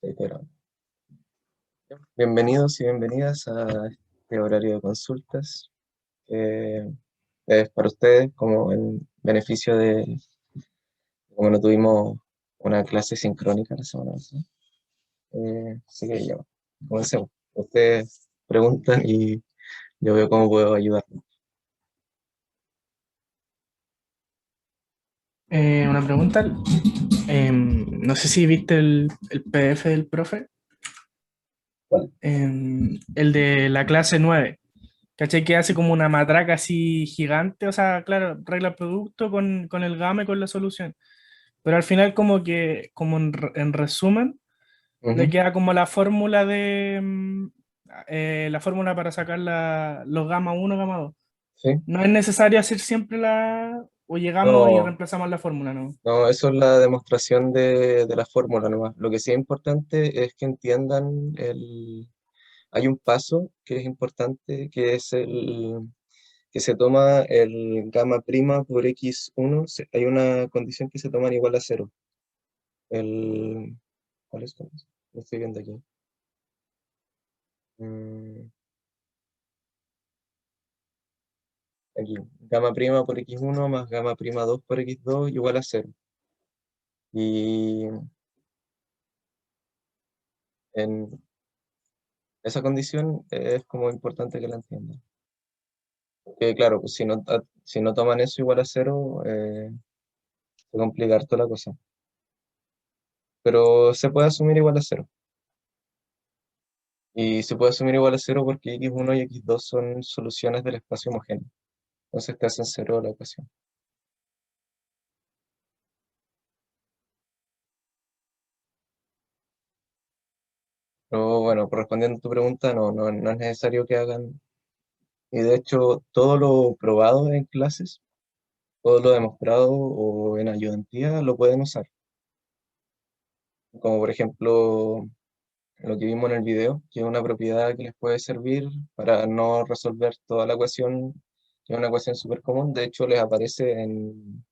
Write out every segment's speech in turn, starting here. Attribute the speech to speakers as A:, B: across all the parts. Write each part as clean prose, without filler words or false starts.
A: Pero, bienvenidos y bienvenidas a este horario de consultas, que es para ustedes como en beneficio de, como no tuvimos una clase sincrónica la semana pasada. Así que ya, comencemos. Ustedes preguntan y yo veo cómo puedo ayudar.
B: Una pregunta. No sé si viste el PDF del profe,
A: ¿Cuál?
B: el de la clase 9. ¿Cachai? Que hace como una matraca así gigante, o sea, claro, regla producto con el gamma y con la solución. Pero al final como que, como en resumen, le
A: Ujú,
B: queda como la fórmula la fórmula para sacar los gamma uno gamma dos.
A: sí.
B: No es necesario hacer siempre o llegamos y
A: No,
B: reemplazamos la fórmula, ¿no?
A: no, eso es la demostración de la fórmula nomás. Lo que sí es importante es que entiendan hay un paso que es importante, que es que se toma el gamma prima por x1, hay una condición que se toma igual a cero. El, ¿Cuál es? ¿Cuál es? Lo estoy viendo aquí. Mm, Aquí, gamma prima por x1 más gamma prima 2 por x2 igual a cero. Y en esa condición es como importante que la entiendan. Que claro, pues si no toman eso igual a cero, se complica harto la cosa. Pero se puede asumir igual a cero. Y se puede asumir igual a cero porque x1 y x2 son soluciones del espacio homogéneo. Entonces te hacen cero la ecuación. Pero bueno, respondiendo a tu pregunta, no es necesario que hagan. Y de hecho, todo lo probado en clases, todo lo demostrado o en ayudantía, lo pueden usar. Como por ejemplo, lo que vimos en el video, que es una propiedad que les puede servir para no resolver toda la ecuación, que es una ecuación súper común. De hecho, les aparece en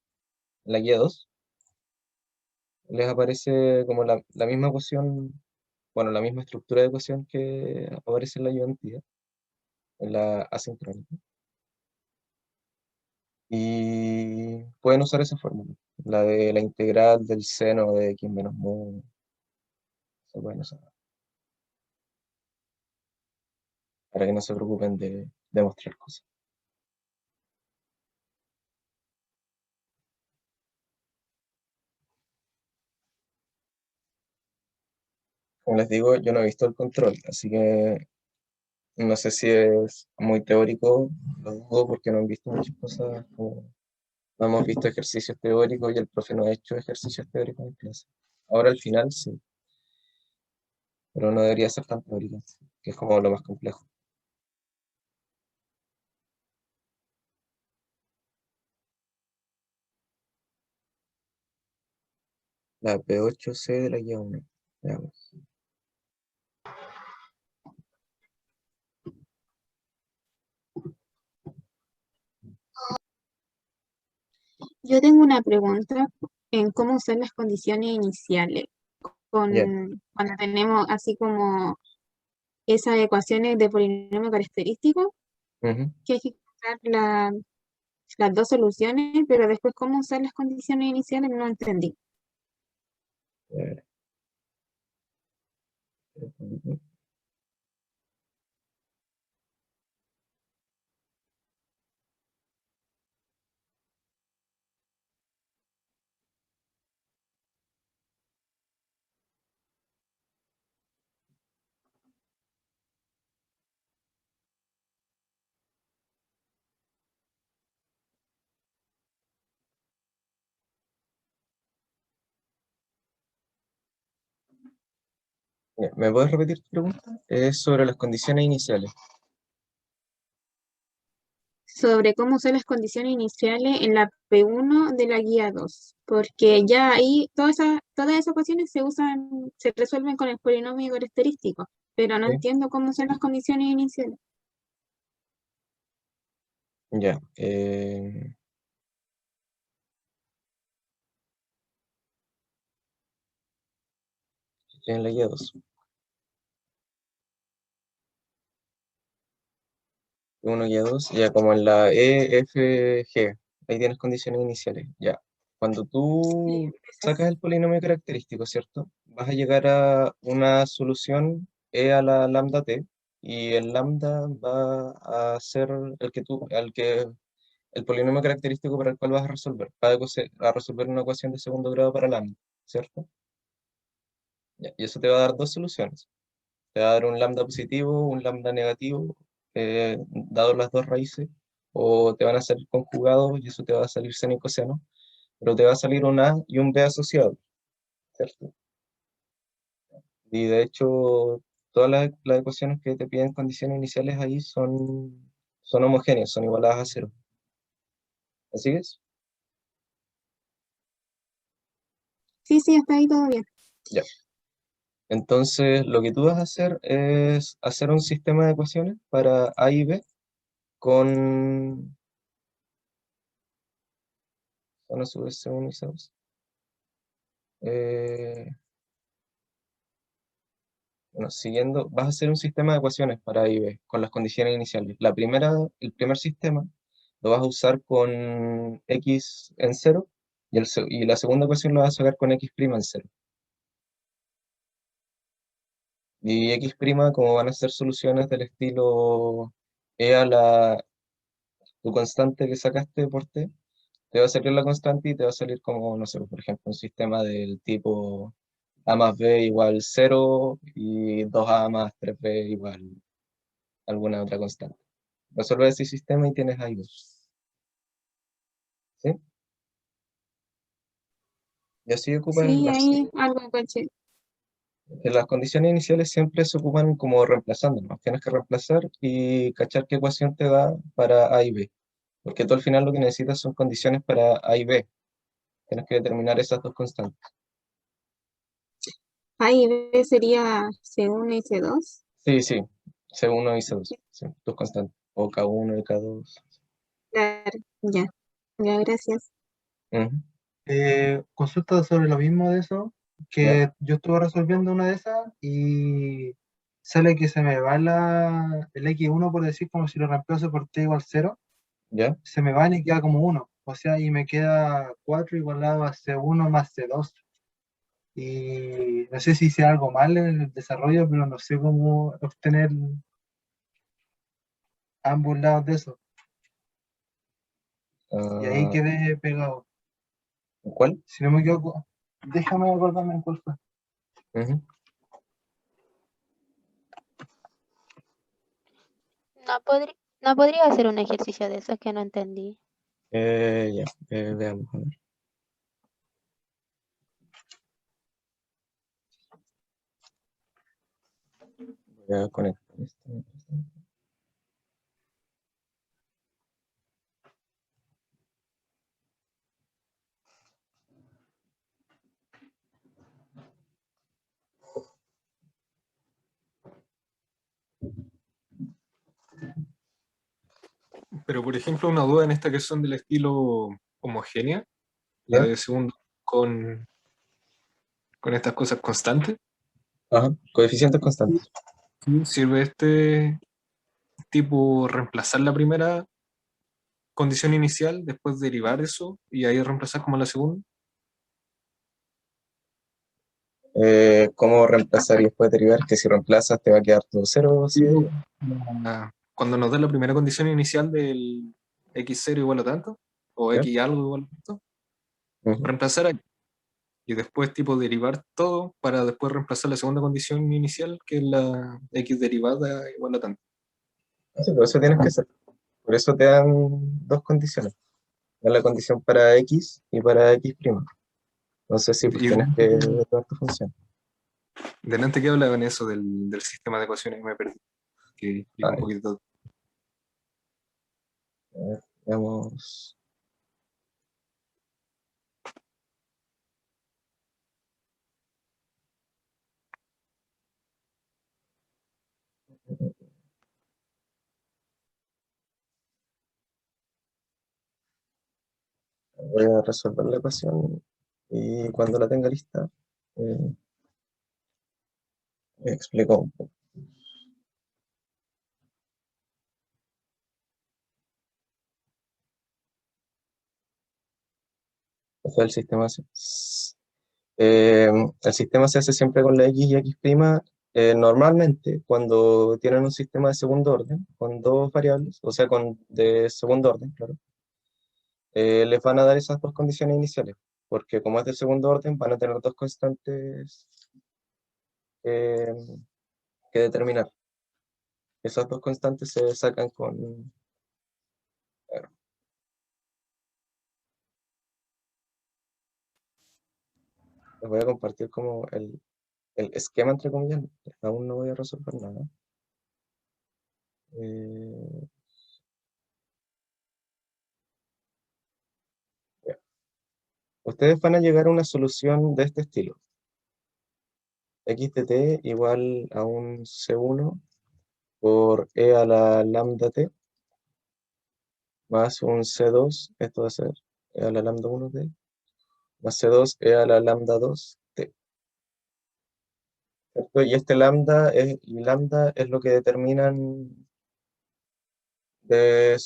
A: la guía 2, les aparece como la misma ecuación, bueno, la misma estructura de ecuación que aparece en la ayudantía, en la asincrónica. Y pueden usar esa fórmula, la de la integral del seno de x menos mu, se pueden usar, para que no se preocupen de demostrar cosas. Como les digo, yo no he visto el control, así que no sé si es muy teórico, lo dudo porque no han visto muchas cosas, no hemos visto ejercicios teóricos y el profe no ha hecho ejercicios teóricos en clase. Ahora al final sí, pero no debería ser tan teórico, que es como lo más complejo. La P8C de la guía 1. Veamos.
C: Yo tengo una pregunta en cómo usar las condiciones iniciales
A: Ya.
C: cuando tenemos así como esas ecuaciones de polinomio característico,
A: Ujú.
C: que hay que encontrar las dos soluciones, pero después cómo usar las condiciones iniciales no entendí.
A: A ver. Ya, ¿me puedes repetir tu pregunta? Es sobre las condiciones iniciales.
C: Sobre cómo usar las condiciones iniciales en la P1 de la guía 2, porque ya ahí todas esas ecuaciones se resuelven con el polinomio característico, pero no
A: ¿Sí?
C: entiendo cómo usar las condiciones iniciales.
A: Ya. en la guía 2. Uno guía 2, ya como en la E, F, G. Ahí tienes condiciones iniciales, ya. Cuando
C: Sí,
A: tú
C: esas.
A: sacas el polinomio característico, ¿cierto? Vas a llegar a una solución E a la lambda t, y el lambda va a ser el polinomio característico para el cual vas a resolver. A resolver una ecuación de segundo grado para lambda, ¿cierto? Ya, y eso te va a dar dos soluciones. Te va a dar un lambda positivo, un lambda negativo, dado las dos raíces, o te van a salir conjugados y eso te va a salir seno y coseno, pero te va a salir un A y un B asociados, ¿cierto? Y de hecho, todas las ecuaciones que te piden condiciones iniciales ahí son homogéneas, son igualadas a cero. ¿Así es?
C: Sí, sí, hasta ahí todo bien.
A: Ya. Entonces, lo que tú vas a hacer es hacer un sistema de ecuaciones para A y B con, a su vez C1 y C2. Bueno, siguiendo, vas a hacer un sistema de ecuaciones para A y B con las condiciones iniciales. El primer sistema lo vas a usar con x en cero, y la segunda ecuación lo vas a sacar con x' en cero. Y x', como van a ser soluciones del estilo e a tu constante que sacaste por t, te va a salir la constante y te va a salir como, no sé, por ejemplo, un sistema del tipo a más b igual cero y 2a más 3b igual alguna otra constante. Resuelve ese sistema y tienes ahí dos. ¿Sí? Y así ocupas
C: Sí, ahí algo caché.
A: las condiciones iniciales siempre se ocupan como reemplazando, ¿no? Tienes que reemplazar y cachar qué ecuación te da para A y B. Porque tú al final lo que necesitas son condiciones para A y B. Tienes que determinar esas dos constantes.
C: Ahí B sería C1 y C2.
A: Sí, sí. C1 y C2. Sí, dos constantes. O K1 y K2.
C: Claro, ya, ya, gracias.
A: Ujú.
D: Consulta sobre lo mismo de eso,
A: ¿Ya?
D: que yo estuve resolviendo una de esas y sale que se me va el X1, por decir, como si lo reemplazo por T igual cero,
A: ¿Ya?
D: se me va y queda como uno. O sea, y me queda 4 igualado a C1 más C2. Y no sé si hice algo mal en el desarrollo, pero no sé cómo obtener ambos lados de eso. Y ahí
A: Ah,
D: quedé pegado.
A: ¿cuál?
D: Si no me equivoco, déjame acordarme en cuál fue.
A: Ujú.
E: No podría hacer un ejercicio de esos que no entendí.
A: Ya, veamos. A ver. Voy a conectar esto.
F: Pero, por ejemplo, una duda en esta que son del estilo homogénea, la
A: ¿Ya?
F: de segundo con estas cosas constantes.
A: Ajá. Coeficientes constantes.
F: ¿Sirve este tipo reemplazar la primera condición inicial, después derivar eso y ahí reemplazar como la segunda?
A: ¿Cómo reemplazar y después derivar? Que si reemplazas te va a quedar todo cero, así.
F: Tipo, cuando nos da la primera condición inicial del x0 igual a tanto, o
A: ¿Ya?
F: x algo igual a tanto,
A: Ujú.
F: reemplazar ahí. Y después tipo derivar todo para después reemplazar la segunda condición inicial, que es la x derivada igual a tanto.
A: Sí, por eso tienes que hacer. Por eso te dan dos condiciones. Dan la condición para X y para X'. Entonces sí, pues
F: Y
A: tienes que derivar tu función.
F: delante que hablaba en eso del sistema de ecuaciones me perdí, que explica
A: Ah,
F: un poquito.
A: a ver, veamos. Voy a resolver la ecuación y cuando la tenga lista, eh, Me explico un poco. O sea, el sistema se hace siempre con la x y x'. Normalmente, cuando tienen un sistema de segundo orden, con dos variables, o sea, de segundo orden, claro, les van a dar esas dos condiciones iniciales, porque como es de segundo orden, van a tener dos constantes eh, que determinar. Esas dos constantes se sacan con... a ver, les voy a compartir como el esquema, entre comillas. Aún no voy a resolver nada. Eh, ya. Ustedes van a llegar a una solución de este estilo. X de t igual a un C1 por e a la lambda t más un C2, esto va a ser e a la lambda 1t, más C2 e a la lambda 2t. ¿Cierto? Y este lambda es lo que determinan del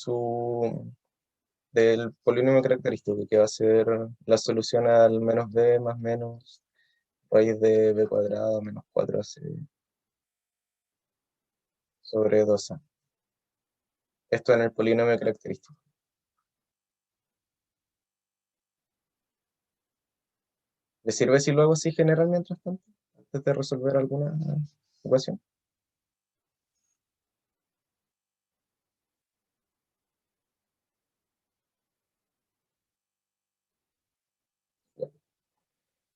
A: polinomio característico, que va a ser la solución al menos b más menos raíz de b cuadrado menos 4ac sobre 2a. Esto en el polinomio característico. ¿Le sirve si lo hago así general mientras tanto? Antes de resolver alguna ecuación.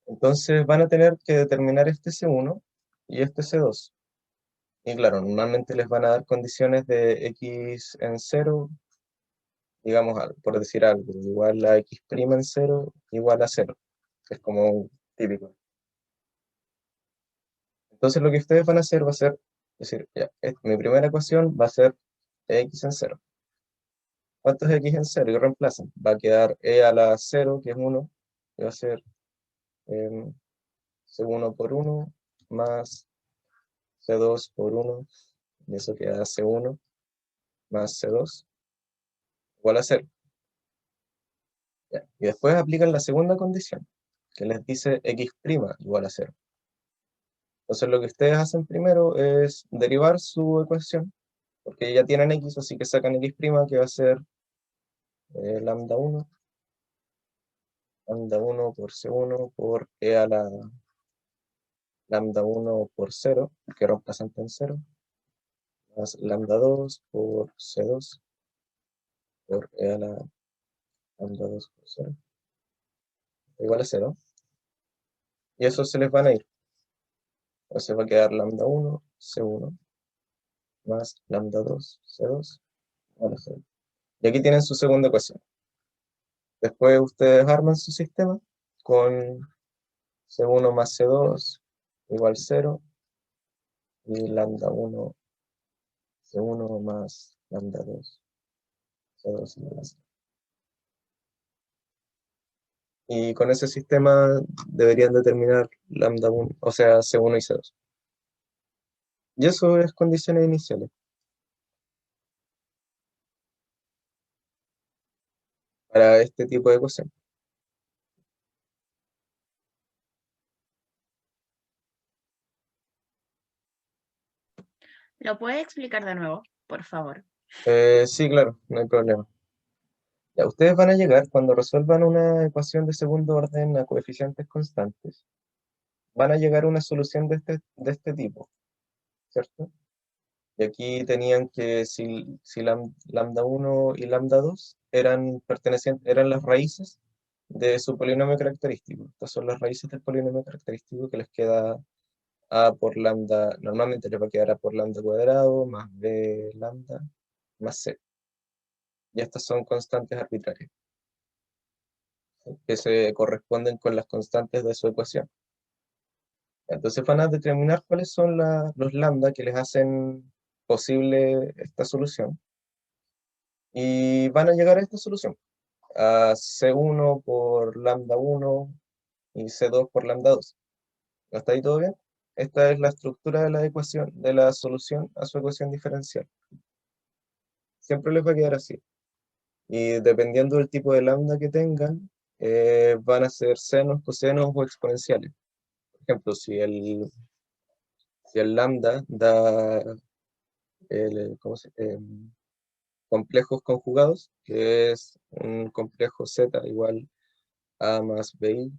A: Entonces van a tener que determinar este C1 y este C2. Y claro, normalmente les van a dar condiciones de x en 0, digamos, por decir algo, igual a x' en 0, igual a 0, que es como un típico. Entonces lo que ustedes van a hacer va a ser, decir, ya, mi primera ecuación va a ser x en 0. ¿Cuánto es x en 0? Y reemplazan. Va a quedar e a la 0, que es 1, y va a ser C1 por 1 más C2 por 1, y eso queda C1 más C2 igual a 0. Ya. Y después aplican la segunda condición, que les dice x' igual a 0. Entonces lo que ustedes hacen primero es derivar su ecuación, porque ya tienen x, así que sacan x', que va a ser lambda 1 por C1 por e a la lambda 1 por 0, que reemplazante en 0, más lambda 2 por C2 por e a la lambda 2 por 0, igual a 0. Y eso se les van a ir. Entonces va a quedar lambda 1, C1, más lambda 2, C2, igual a 0. Y aquí tienen su segunda ecuación. Después ustedes arman su sistema con C1 más C2 igual 0 y lambda 1, C1 más lambda 2, C2 igual a 0. Y con ese sistema deberían determinar lambda 1, o sea, C1 y C2. Y eso es condiciones iniciales para este tipo de ecuación.
G: ¿Lo puede explicar de nuevo, por favor?
A: Sí, claro, no hay problema. Ya, ustedes van a llegar, cuando resuelvan una ecuación de segundo orden a coeficientes constantes, van a llegar a una solución de este tipo, ¿cierto? Y aquí tenían que, si lambda 1 y lambda 2 eran las raíces de su polinomio característico. Estas son las raíces del polinomio característico que les queda a por lambda, normalmente les va a quedar a por lambda cuadrado, más b lambda, más c. Y estas son constantes arbitrarias, que se corresponden con las constantes de su ecuación. Entonces van a determinar cuáles son los lambda que les hacen posible esta solución. Y van a llegar a esta solución, a C1 por lambda 1 y C2 por lambda 2. ¿Hasta ahí todo bien? esta es la estructura de la ecuación, de la solución a su ecuación diferencial. Siempre les va a quedar así. Y dependiendo del tipo de lambda que tengan, van a ser senos, cosenos o exponenciales. Por ejemplo, si el lambda da complejos conjugados, que es un complejo z igual a más b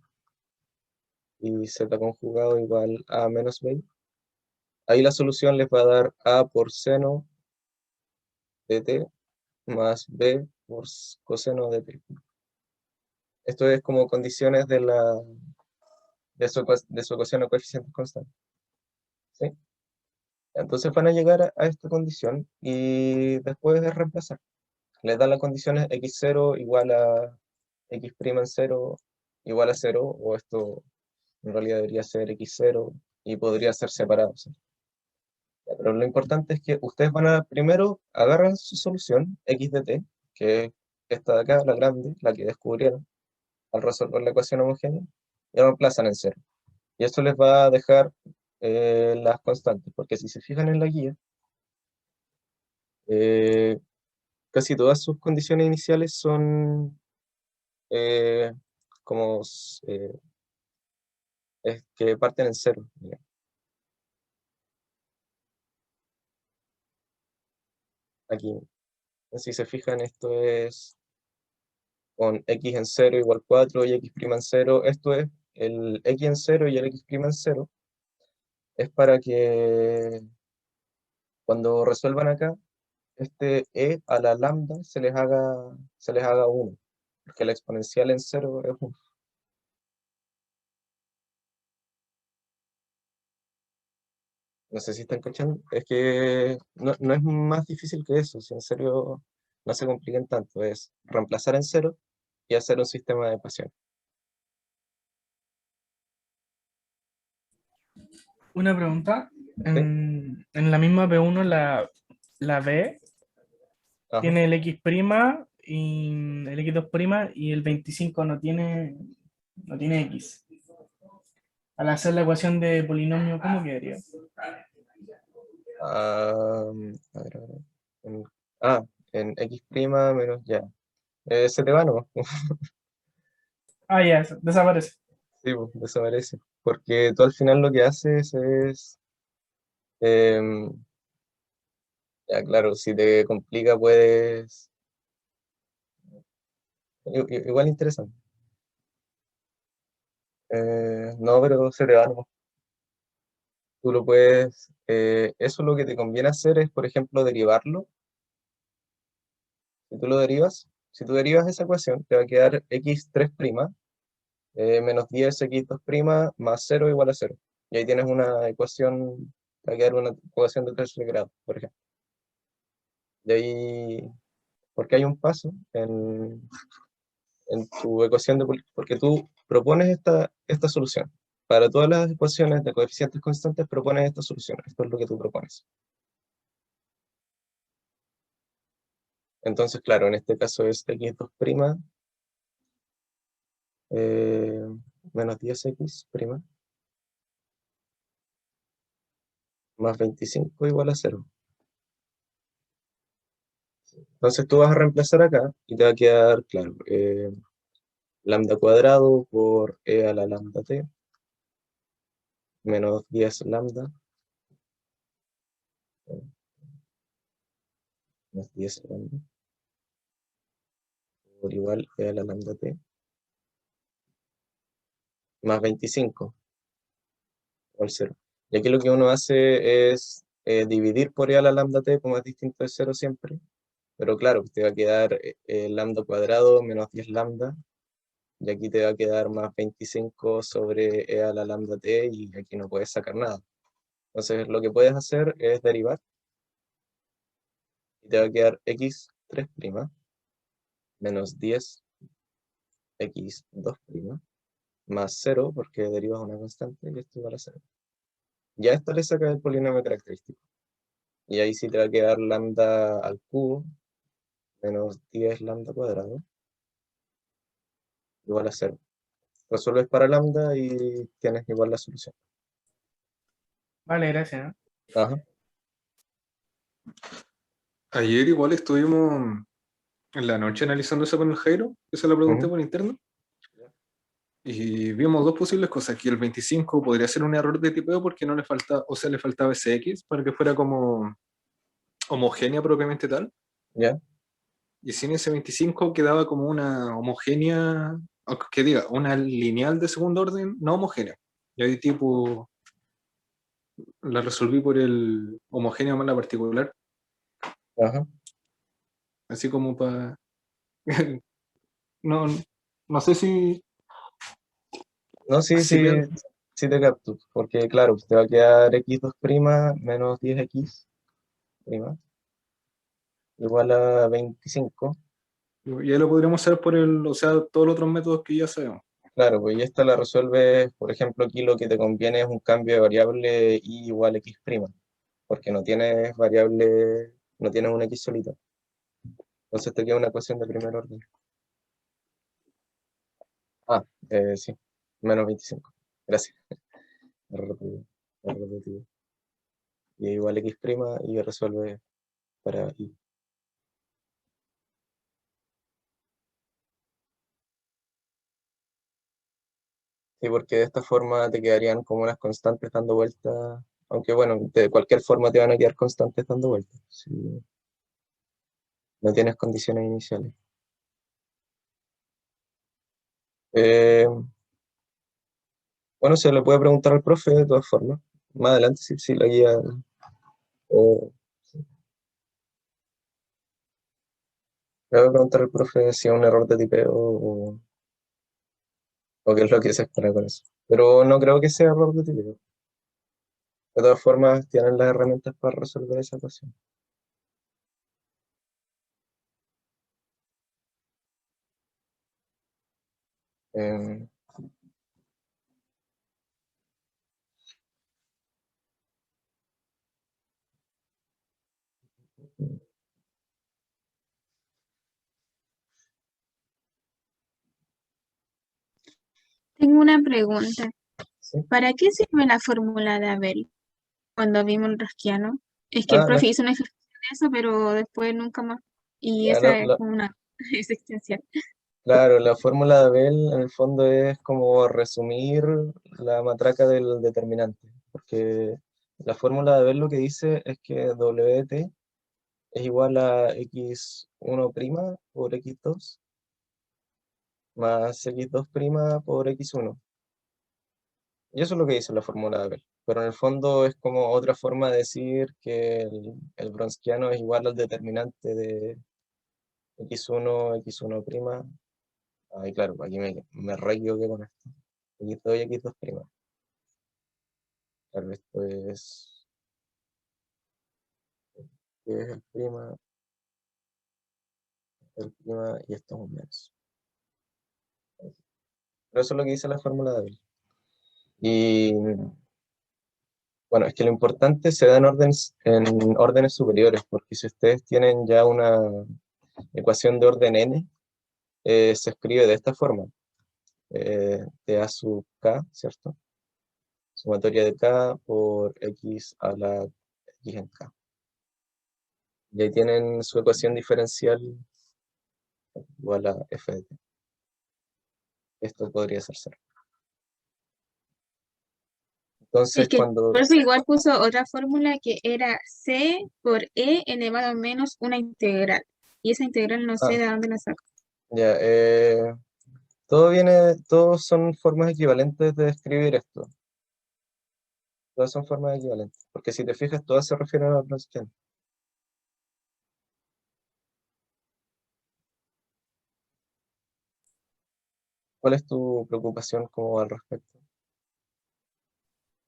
A: y z conjugado igual a menos b, ahí la solución les va a dar a por seno de t más b por coseno de t. Esto es como condiciones de su ecuación de coeficientes constantes. ¿Sí? Entonces van a llegar a esta condición y después de reemplazar. Les dan las condiciones x0 igual a x' en 0 igual a 0, o esto en realidad debería ser x0 y podría ser separado. ¿Sí? Pero lo importante es que ustedes van a primero agarrar su solución, x de t, que es esta de acá, la grande, la que descubrieron al resolver la ecuación homogénea, y la reemplazan en 0. Y esto les va a dejar las constantes, porque si se fijan en la guía, casi todas sus condiciones iniciales son como es que parten en 0. Digamos. Aquí, si se fijan, esto es con x en 0 igual 4 y x' en 0. Esto es el x en 0 y el x' en 0. Es para que cuando resuelvan acá, este e a la lambda se les haga 1, porque la exponencial en 0 es 1. No sé si están cachando. Es que no es más difícil que eso. Si en serio no se compliquen tanto. Es reemplazar en 0 y hacer un sistema de ecuaciones.
B: Una pregunta.
A: ¿Sí?
B: En la misma B1, la B
A: Ajá.
B: tiene el X' y el X2' y el 25 no tiene X. Al hacer la ecuación de polinomio, ¿cómo quedaría?
A: A ver, a ver. En, en x' menos ya. Se te va nomás.
B: Ah, ya, desaparece.
A: Sí, pues, desaparece. Porque tú al final lo que haces es. em, ya, claro, si te complica, puedes. Igual interesante. No, pero se te va nomás. Tú lo puedes. Eso lo que te conviene hacer es, por ejemplo, derivarlo. Si tú lo derivas, si tú derivas esa ecuación, te va a quedar x3' menos 10 x2' más 0 igual a 0. Y ahí tienes una ecuación, te va a quedar una ecuación de tercer grado, por ejemplo. De ahí, porque hay un paso en tu ecuación, porque tú propones esta solución. Para todas las ecuaciones de coeficientes constantes propones esta solución. Esto es lo que tú propones. Entonces, claro, en este caso es x2' menos 10x' más 25 igual a 0. Entonces tú vas a reemplazar acá y te va a quedar, claro, lambda cuadrado por e a la lambda t menos 10 lambda más 10 lambda por igual e a la lambda t más 25 igual 0. Y aquí lo que uno hace es dividir por e a la lambda t, como es distinto de 0 siempre, pero claro, te va a quedar lambda cuadrado menos 10 lambda, y aquí te va a quedar más 25 sobre e a la lambda t, y aquí no puedes sacar nada. Entonces lo que puedes hacer es derivar, y te va a quedar x3' menos 10 x2' más 0, porque derivas una constante, y esto igual a 0. Ya esto le saca el polinomio característico. Y ahí sí te va a quedar lambda al cubo menos 10 lambda cuadrado igual a 0. Resuelves para lambda y tienes igual la solución.
B: Vale, gracias. ¿No?
A: Ajá.
F: Ayer igual estuvimos en la noche analizando eso con el Jairo, que se lo pregunté
A: Ujú.
F: por interno, y vimos dos posibles cosas, que el 25 podría ser un error de tipeo porque no le falta, o sea, le faltaba ese X para que fuera como homogénea propiamente tal,
A: Ya.
F: y sin ese 25 quedaba como una homogénea, o que diga, una lineal de segundo orden no homogénea. Y ahí tipo la resolví por el homogéneo más la particular,
A: Ajá.
F: así como para... no, no sé si,
A: No, sí,
F: si
A: sí,
F: pen-
A: sí te capto. Porque, claro, te va a quedar x2' menos 10x' igual a 25.
F: y ahí lo podríamos hacer por el, o sea, todos los otros métodos que ya sabemos.
A: Claro, pues y esta la resuelves, por ejemplo, aquí lo que te conviene es un cambio de variable y igual x', porque no tienes variable, no tienes un x solito. Entonces te queda una ecuación de primer orden. Ah, sí, menos 25. Gracias. Error repetido, error repetido. Y igual x' y resuelve para y. Sí, porque de esta forma te quedarían como unas constantes dando vueltas, aunque bueno, de cualquier forma te van a quedar constantes dando vueltas, si no tienes condiciones iniciales. Eh, bueno, se le puede preguntar al profe de todas formas. Más adelante, si la guía. O, le voy a preguntar al profe si es un error de tipeo o qué es lo que se espera con eso. Pero no creo que sea error de tipeo. De todas formas, tienen las herramientas para resolver esa ecuación. Eh,
C: Tengo una pregunta.
A: sí.
C: ¿Para qué sirve la fórmula de Abel cuando vimos el Rosquiano? Es que el
A: Ah,
C: profe hizo un ejercicio de eso, pero después nunca más. Y
A: ya,
C: esa es como una existencial.
A: claro, la fórmula de Abel en el fondo es como resumir la matraca del determinante, porque la fórmula de Abel lo que dice es que WT es igual a x1' por x2 más x2' por x1. Y eso es lo que dice la fórmula de Abel. Pero en el fondo es como otra forma de decir que el Wronskiano es igual al determinante de x1, x1'. Ay, claro, aquí me re equivoqué con esto. X2 y x2'. Claro, esto es, ¿qué es el prima y esto es un menos? Pero eso es lo que dice la fórmula de Abel. Y bueno, es que lo importante se da en órdenes superiores, porque si ustedes tienen ya una ecuación de orden n, se escribe de esta forma. De a sub k, ¿cierto? Sumatoria de k por x a la x en k. Y ahí tienen su ecuación diferencial igual a f de t. Esto podría ser 0.
C: Es
A: Entonces,
C: que el
A: cuando...
C: profe igual puso otra fórmula que era C por E elevado a menos una integral. Y esa integral no sé
A: Ah,
C: de dónde la saco.
A: ya, todos son formas equivalentes de escribir esto. Todas son formas equivalentes. Porque si te fijas, todas se refieren a Wronskian. ¿Cuál es tu preocupación como al respecto?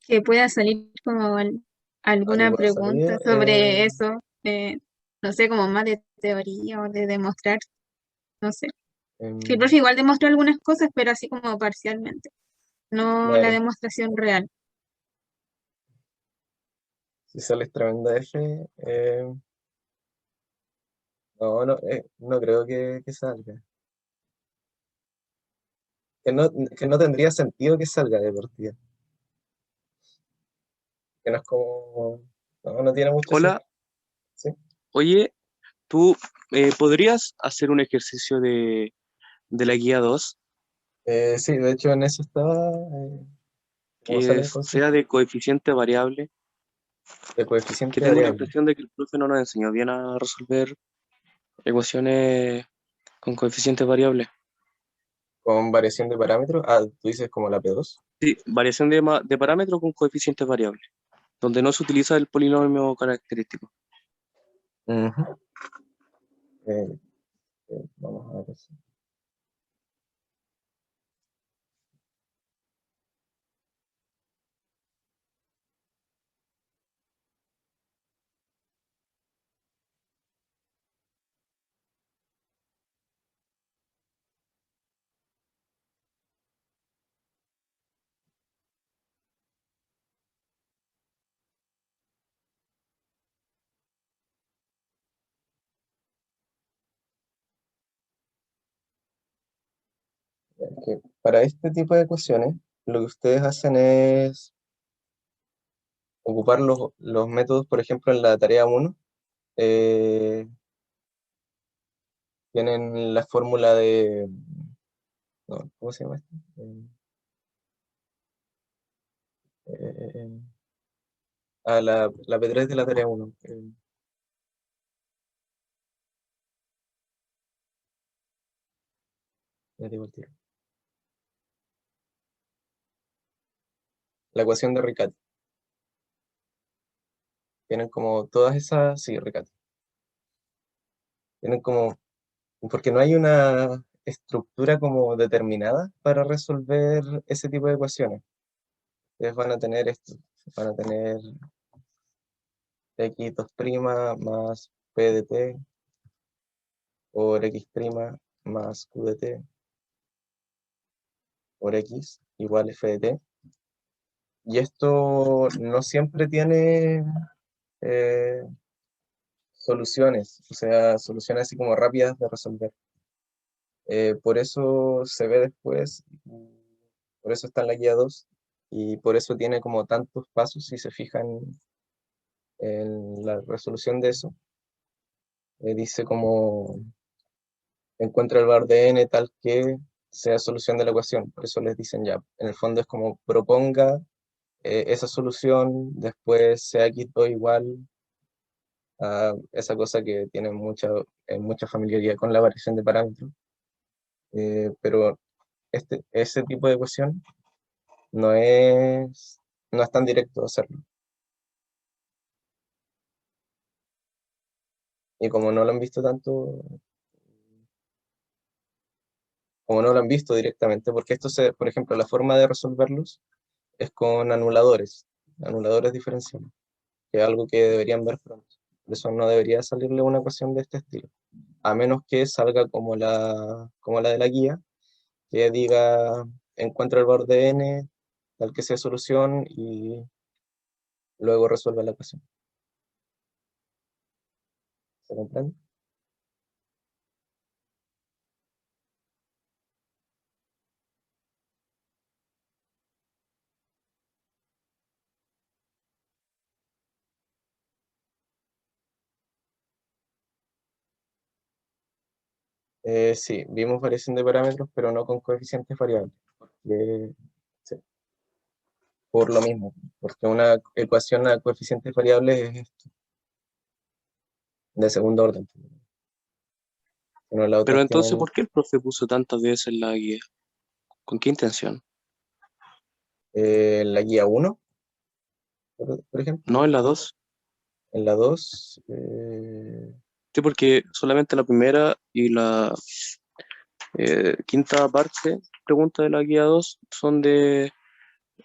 C: Que pueda salir como
A: ¿A qué
C: alguna
A: puede salir?
C: pregunta sobre eso. No sé, como más de teoría o de demostrar. No sé. Que el
A: Em,
C: profe igual demostró algunas cosas, pero así como parcialmente. No la
A: claro,
C: demostración real.
A: si sales tremenda F, no, no, no creo que salga. Que no tendría sentido que salga de partida. que no es como, no tiene mucho
H: Hola,
A: sentido. ¿Sí?
H: oye, ¿tú podrías hacer un ejercicio de la guía 2
A: Sí, de hecho en eso estaba, como sale
H: que
A: el
H: sea
A: concepto
H: de coeficiente variable?
A: de
H: Que
A: coeficiente
H: tengo la
A: variable,
H: impresión de que el profe no nos enseñó bien a resolver ecuaciones con coeficiente variable.
A: con variación de parámetros, tú dices como la P2.
H: Sí, variación de parámetros con coeficiente variable, donde no se utiliza el polinomio característico.
A: Ujú. Eh, Vamos a ver eso. Que para este tipo de ecuaciones, lo que ustedes hacen es ocupar los métodos, por ejemplo, en la tarea 1, tienen la fórmula de, no, ¿cómo se llama esto? Eh, la P3 de la tarea 1. Ya digo el tiro. La ecuación de Riccati. Tienen como todas esas, sí, Riccati. Tienen como, porque no hay una estructura como determinada para resolver ese tipo de ecuaciones. Ustedes van a tener esto, van a tener x2' más p de t por x' más q de t por x igual f de t. Y esto no siempre tiene eh, soluciones, o sea, soluciones así como rápidas de resolver. Por eso se ve después, por eso está en la guía 2 y por eso tiene como tantos pasos si se fijan en la resolución de eso. Dice como encuentra el valor de n tal que sea solución de la ecuación. Por eso les dicen ya, en el fondo es como proponga esa solución, después sea x2 igual a esa cosa que tiene mucha familiaridad con la variación de parámetros. Pero ese tipo de ecuación no es, no es tan directo hacerlo. Y como no lo han visto tanto, como no lo han visto directamente, porque por ejemplo, la forma de resolverlos es con anuladores diferenciales, que es algo que deberían ver pronto. Por eso no debería salirle una ecuación de este estilo, a menos que salga como la de la guía, que diga encuentra el valor de n, tal que sea solución, y luego resuelve la ecuación. ¿Se comprende? Sí, vimos variación de parámetros, pero no con coeficientes variables. Sí, por lo mismo, porque una ecuación a coeficientes variables es esto, de segundo orden. Pero las
H: Pero
A: otras
H: entonces,
A: tienen
H: ¿por qué el profe puso tantas veces la guía? ¿Con qué intención?
A: la guía 1, por ejemplo,
H: No en la 2.
A: en la 2,
H: Sí, porque solamente la primera y la quinta parte, pregunta de la guía 2 son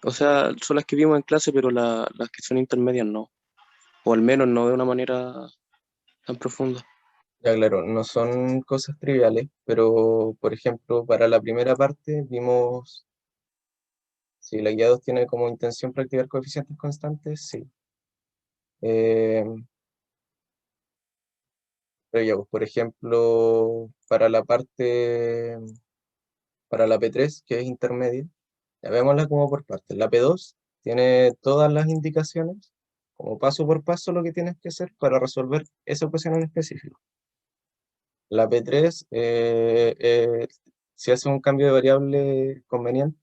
H: o sea, son las que vimos en clase, pero las que son intermedias no. O al menos no de una manera tan profunda.
A: ya claro, no son cosas triviales, pero por ejemplo, para la primera parte vimos si la guía 2 tiene como intención practicar coeficientes constantes, sí. Eh, pero ya, pues, por ejemplo, para la P3, que es intermedia, ya veámosla como por partes. La P2 tiene todas las indicaciones, como paso por paso lo que tienes que hacer para resolver esa ecuación en específico. La P3, si haces un cambio de variable conveniente,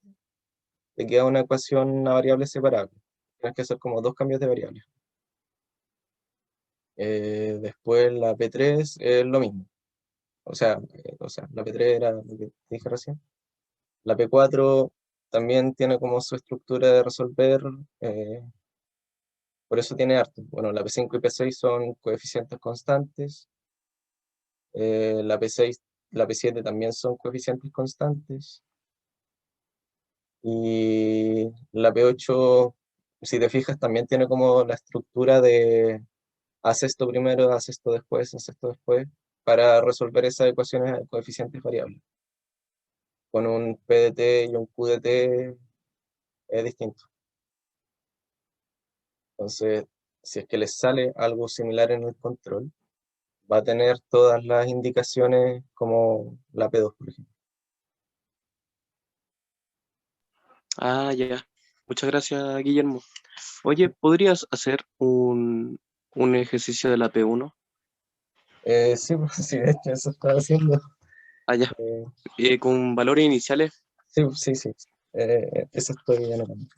A: te queda una ecuación, una variable separable. Tienes que hacer como dos cambios de variables. Después la P3 es lo mismo. O sea, la P3 era lo que dije recién. La P4 también tiene como su estructura de resolver, por eso tiene harto. Bueno, la P5 y P6 son coeficientes constantes. La P6, la P7 también son coeficientes constantes. Y la P8, si te fijas, también tiene como la estructura de haz esto primero, haz esto después, haz esto después, para resolver esas ecuaciones de coeficientes variables. Con un PDT y un QDT es distinto. Entonces, si es que les sale algo similar en el control, va a tener todas las indicaciones como la P2, por ejemplo.
H: Ah, ya. Muchas gracias, Guillermo. Oye, ¿podrías hacer un ejercicio de la P1?
A: Sí, pues, sí, de hecho, eso estaba haciendo.
H: Ah, ya.
A: Eh,
H: Con valores iniciales.
A: sí, sí, sí. Eso estoy anotando.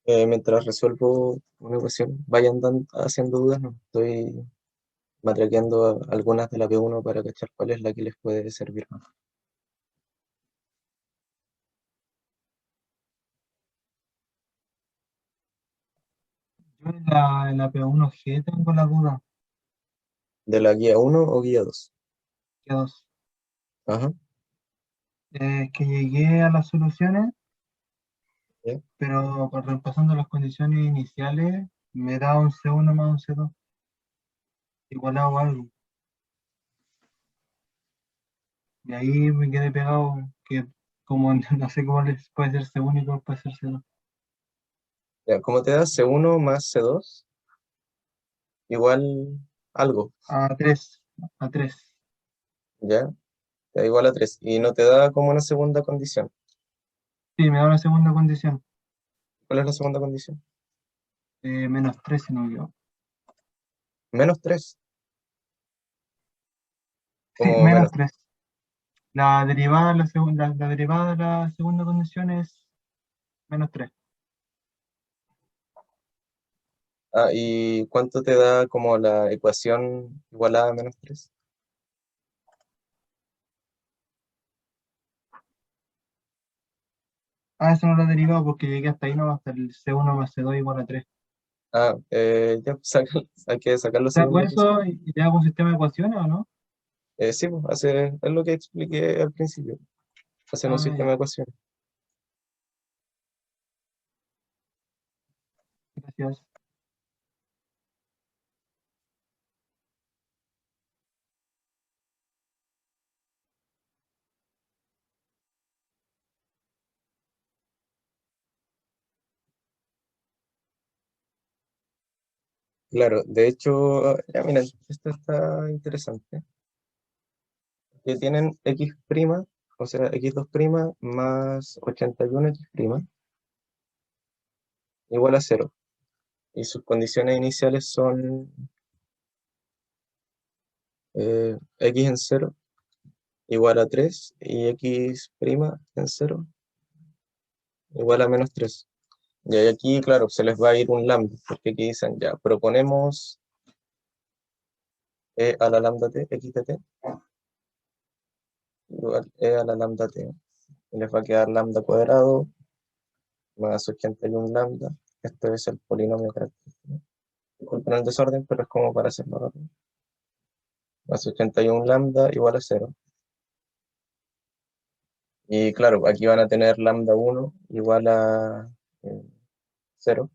A: Mientras resuelvo una ecuación, vayan haciendo dudas, no estoy matraqueando algunas de la P1 para cachar cuál es la que les puede servir más.
D: Yo en la P1G tengo la duda.
A: ¿De la guía 1 o guía 2?
D: Que dos.
A: Ajá.
D: Que llegué a las soluciones,
A: Ya.
D: pero repasando las condiciones iniciales, me da un C1 más un C2, igualado a algo. Y ahí me quedé pegado, que como no sé cómo les puede ser C1 y cómo puede ser C2.
A: Ya, ¿cómo te da C1 más C2? Igual algo,
D: A3, A3.
A: ¿ya? Te da igual a 3. Y no te da como una segunda condición.
D: Sí, me da una segunda condición,
A: ¿Cuál es la segunda condición?
D: menos 3 si no me equivoco.
A: Menos 3.
D: Sí,
A: Como
D: menos
A: menos.
D: 3. La derivada de la segunda condición es menos 3.
A: Ah, ¿y cuánto te da como la ecuación igualada a menos 3?
D: Ah, eso no lo he derivado porque llegué hasta ahí, no, hasta el C1 más C2 igual a 3.
A: Ah, ya, hay que sacar la
D: ¿Saco
A: segunda ecuación.
D: eso y te hago un sistema de ecuaciones o no?
A: Sí, pues, es lo que expliqué al principio. Hacen un
D: Ah,
A: sistema
D: ya,
A: de ecuaciones.
D: gracias.
A: Claro, de hecho, ya miren, esto está interesante. Que tienen x', o sea, x2' más 81x' igual a 0. y sus condiciones iniciales son x en 0 igual a 3 y x' en 0 igual a menos 3. Y ahí aquí, claro, se les va a ir un lambda, porque aquí dicen, ya, proponemos e a la lambda t, x de t, igual e a la lambda t. Y les va a quedar lambda cuadrado más 81 lambda. Esto es el polinomio característico. Disculpen el desorden, pero es como para hacerlo rápido. Más 81 lambda igual a 0. Y claro, aquí van a tener lambda 1 igual a 0.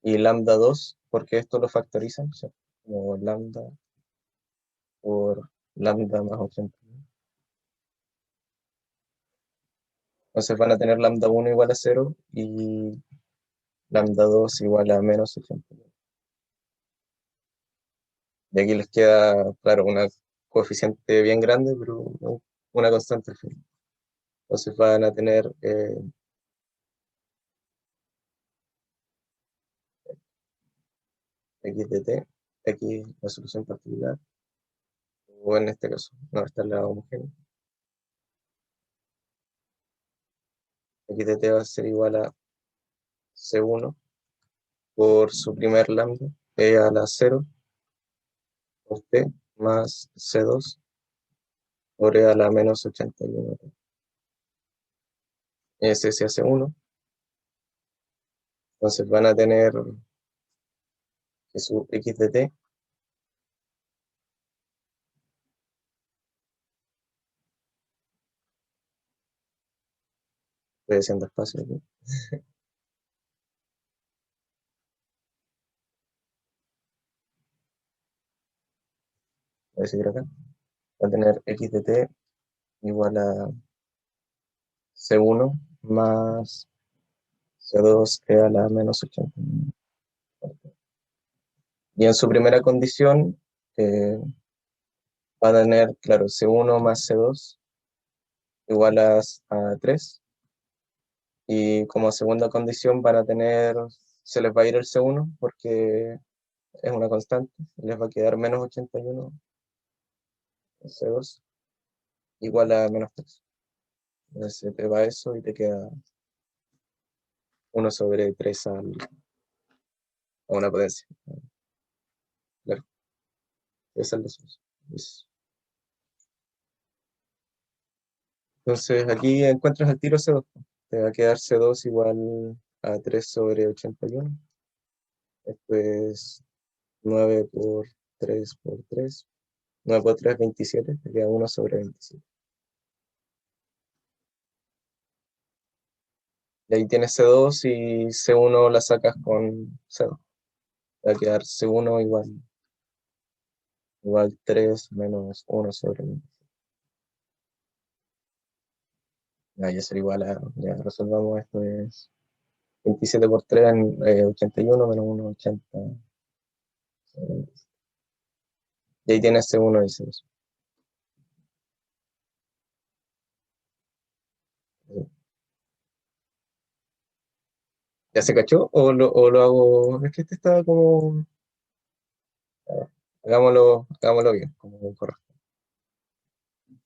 A: Y lambda 2, porque esto lo factorizan, ¿cierto? Como lambda por lambda más 81. Entonces van a tener lambda 1 igual a 0 y lambda 2 igual a menos 81. Y aquí les queda, claro, una coeficiente bien grande, pero una constante al final. Entonces van a tener x de t, x la solución particular, o en este caso, no, esta es la homogénea. X de t va a ser igual a C1 por su primer lambda, e a la 0, por t, más C2 por e a la menos 81. Ese se hace 1. Entonces van a tener que su x de t estoy haciendo espacio aquí. Voy a seguir acá. Va a tener x de t igual a C1 más C2 e a la menos 81. Y en su primera condición va a tener, claro, C1 más C2 igual a 3. Y como segunda condición van a tener, se les va a ir el C1 porque es una constante. Y les va a quedar menos 81 C2 igual a menos 3. Entonces se te va eso y te queda 1 sobre 3 a una potencia. Claro, esa es la solución. Entonces aquí encuentras el tiro C2. Te va a quedar C2 igual a 3 sobre 81. Esto es 9 por 3 por 3. 9 por 3, 27. Te queda 1 sobre 27. Y ahí tienes C2 y C1 la sacas con C2. Te va a quedar C1 igual 3 menos 1 sobre 27. Ya será igual a, ya resolvamos esto, es 27 por 3, 81 menos 1, 80. Y ahí tienes C1 y C2. ¿Ya se cachó? ¿O lo hago? Es que este estaba como... a ver, hagámoslo bien, como correcto.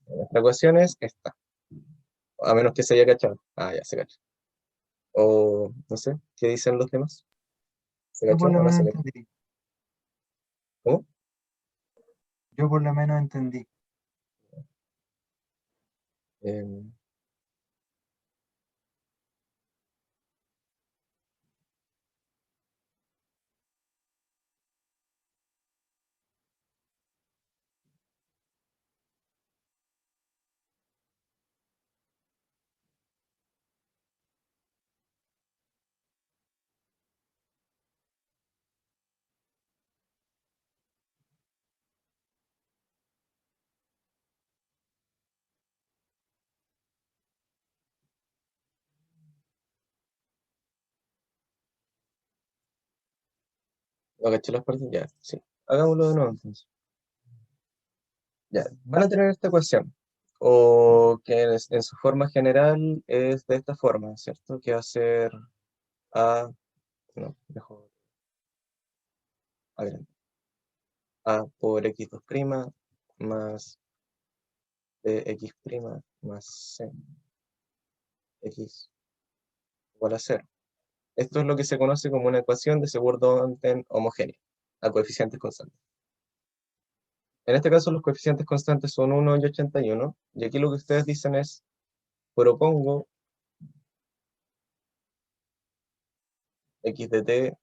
A: Nuestra ecuación es esta. A menos que se haya cachado. Ah, ya se cachó. O no sé, ¿qué dicen los demás? ¿Se
D: Yo
A: cachó
D: por lo
A: o no
D: menos
A: se cachó?
D: entendí.
A: ¿Cómo?
D: Yo por lo menos entendí.
A: Eh, ¿No caché las partes? Ya, sí. Hagámoslo de nuevo entonces. Ya, van a tener esta ecuación. O que en su forma general es de esta forma, ¿cierto? Que va a ser A, no, mejor A grande. A por x2' más bx' más c x igual a 0. Esto es lo que se conoce como una ecuación de segundo orden homogénea, a coeficientes constantes. En este caso los coeficientes constantes son 1 y 81, y aquí lo que ustedes dicen es, propongo x de t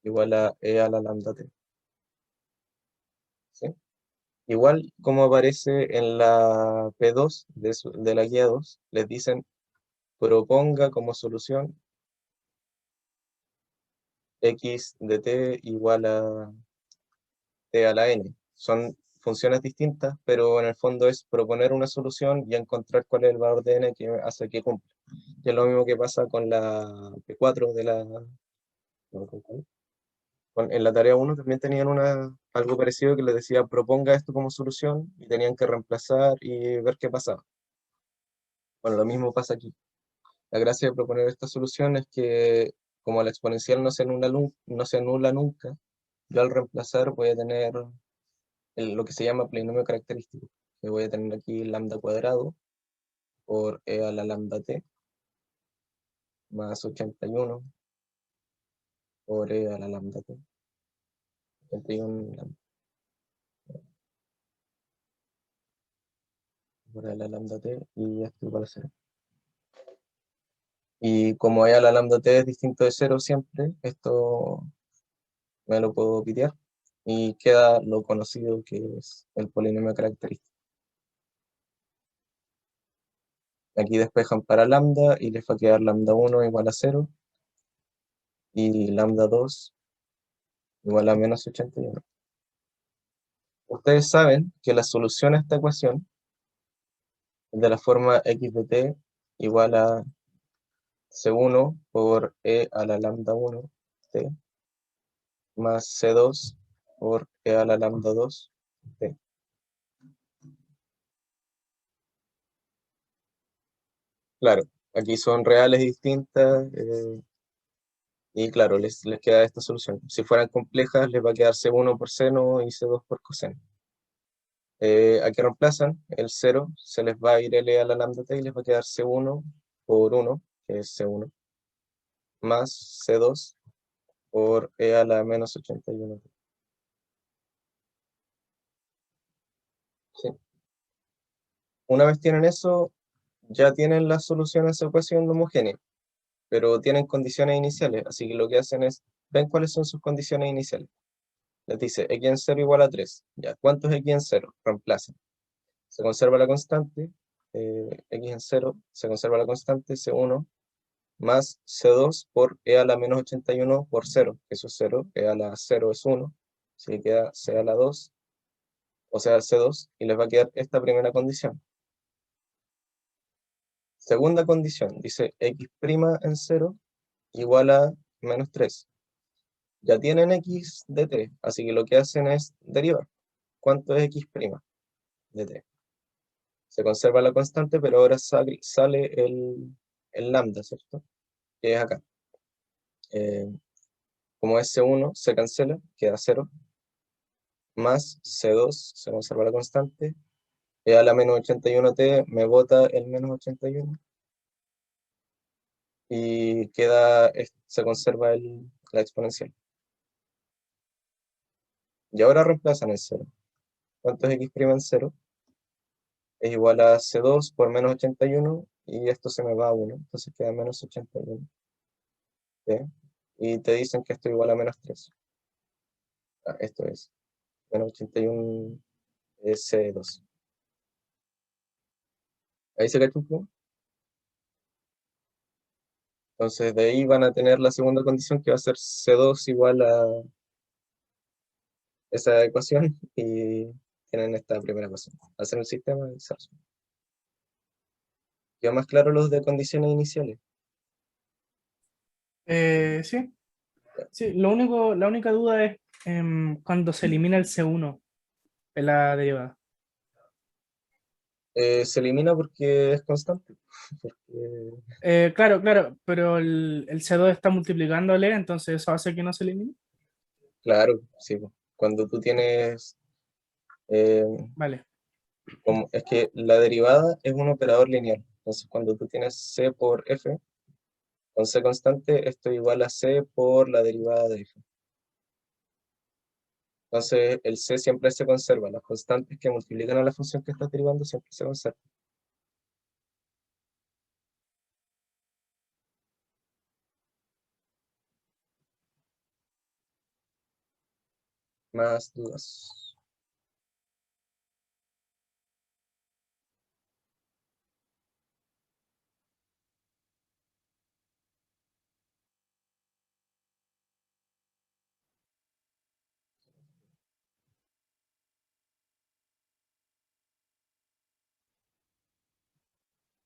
A: igual a e a la lambda t. ¿Sí? Igual como aparece en la P2 de la guía 2, les dicen, proponga como solución x de t igual a t a la n. Son funciones distintas, pero en el fondo es proponer una solución y encontrar cuál es el valor de n que hace que cumpla. Y es lo mismo que pasa con la P4 de la... no, ¿con cuál? En la tarea 1 también tenían algo parecido que les decía, proponga esto como solución, y tenían que reemplazar y ver qué pasaba. Bueno, lo mismo pasa aquí. La gracia de proponer esta solución es que, como la exponencial no se anula nunca, yo al reemplazar voy a tener lo que se llama polinomio característico, que voy a tener aquí lambda cuadrado por e a la lambda t más 81 por e a la lambda t. 81 lambda por e a la lambda t, y esto igual a 0. Y como e a la lambda t es distinto de 0 siempre, esto me lo puedo pitear y queda lo conocido que es el polinomio característico. Aquí despejan para lambda y les va a quedar lambda 1 igual a 0 y lambda 2 igual a menos 81. Ustedes saben que la solución a esta ecuación es de la forma x de t igual a c1 por e a la lambda 1 t más c2 por e a la lambda 2 t. Claro, aquí son reales distintas, y claro, les queda esta solución. Si fueran complejas, les va a quedar C1 por seno y C2 por coseno. Aquí reemplazan el 0, se les va a ir L a la lambda t y les va a quedar C1 por 1, que es C1, más C2 por E a la menos 81. Sí. Una vez tienen eso, ya tienen la solución a esa ecuación homogénea, pero tienen condiciones iniciales, así que lo que hacen es, ven cuáles son sus condiciones iniciales. Les dice x en 0 igual a 3. Ya, ¿cuánto es x en 0? Reemplazan. Se conserva la constante, x en 0, se conserva la constante C1, más C2 por e a la menos 81 por 0, que eso es 0, e a la 0 es 1, así que queda c a la 2, o sea, C2, y les va a quedar esta primera condición. Segunda condición, dice x' en 0 igual a menos 3. Ya tienen x de t, así que lo que hacen es derivar. ¿Cuánto es x' de t? Se conserva la constante, pero ahora sale el lambda, ¿cierto? Que es acá. Como es C1, se cancela, queda 0. Más C2, se conserva la constante. E a la menos 81t me bota el menos 81. Y queda, se conserva la exponencial. Y ahora reemplazan el 0. ¿Cuánto es x' en 0? Es igual a C2 por menos 81, y esto se me va a 1, entonces queda menos 81. ¿Sí? Y te dicen que esto es igual a menos 3. Esto es menos 81 es C2. Ahí se cae un poco. Entonces de ahí van a tener la segunda condición, que va a ser C2 igual a esa ecuación, y tienen esta primera ecuación. Hacen el sistema y se resuelve. ¿Queda más claro los de condiciones iniciales?
B: Sí. Sí, la única duda es cuando se elimina el C1 en la derivada.
A: Se elimina porque es constante. Porque
B: Claro, pero el C2 está multiplicándole, entonces eso hace que no se elimine.
A: Claro, sí, po. Cuando tú tienes, eh,
B: Vale.
A: es que la derivada es un operador lineal. Entonces, cuando tú tienes C por F, con C constante, esto es igual a C por la derivada de F. Entonces, el C siempre se conserva. Las constantes que multiplican a la función que estás derivando siempre se conservan. Más dudas.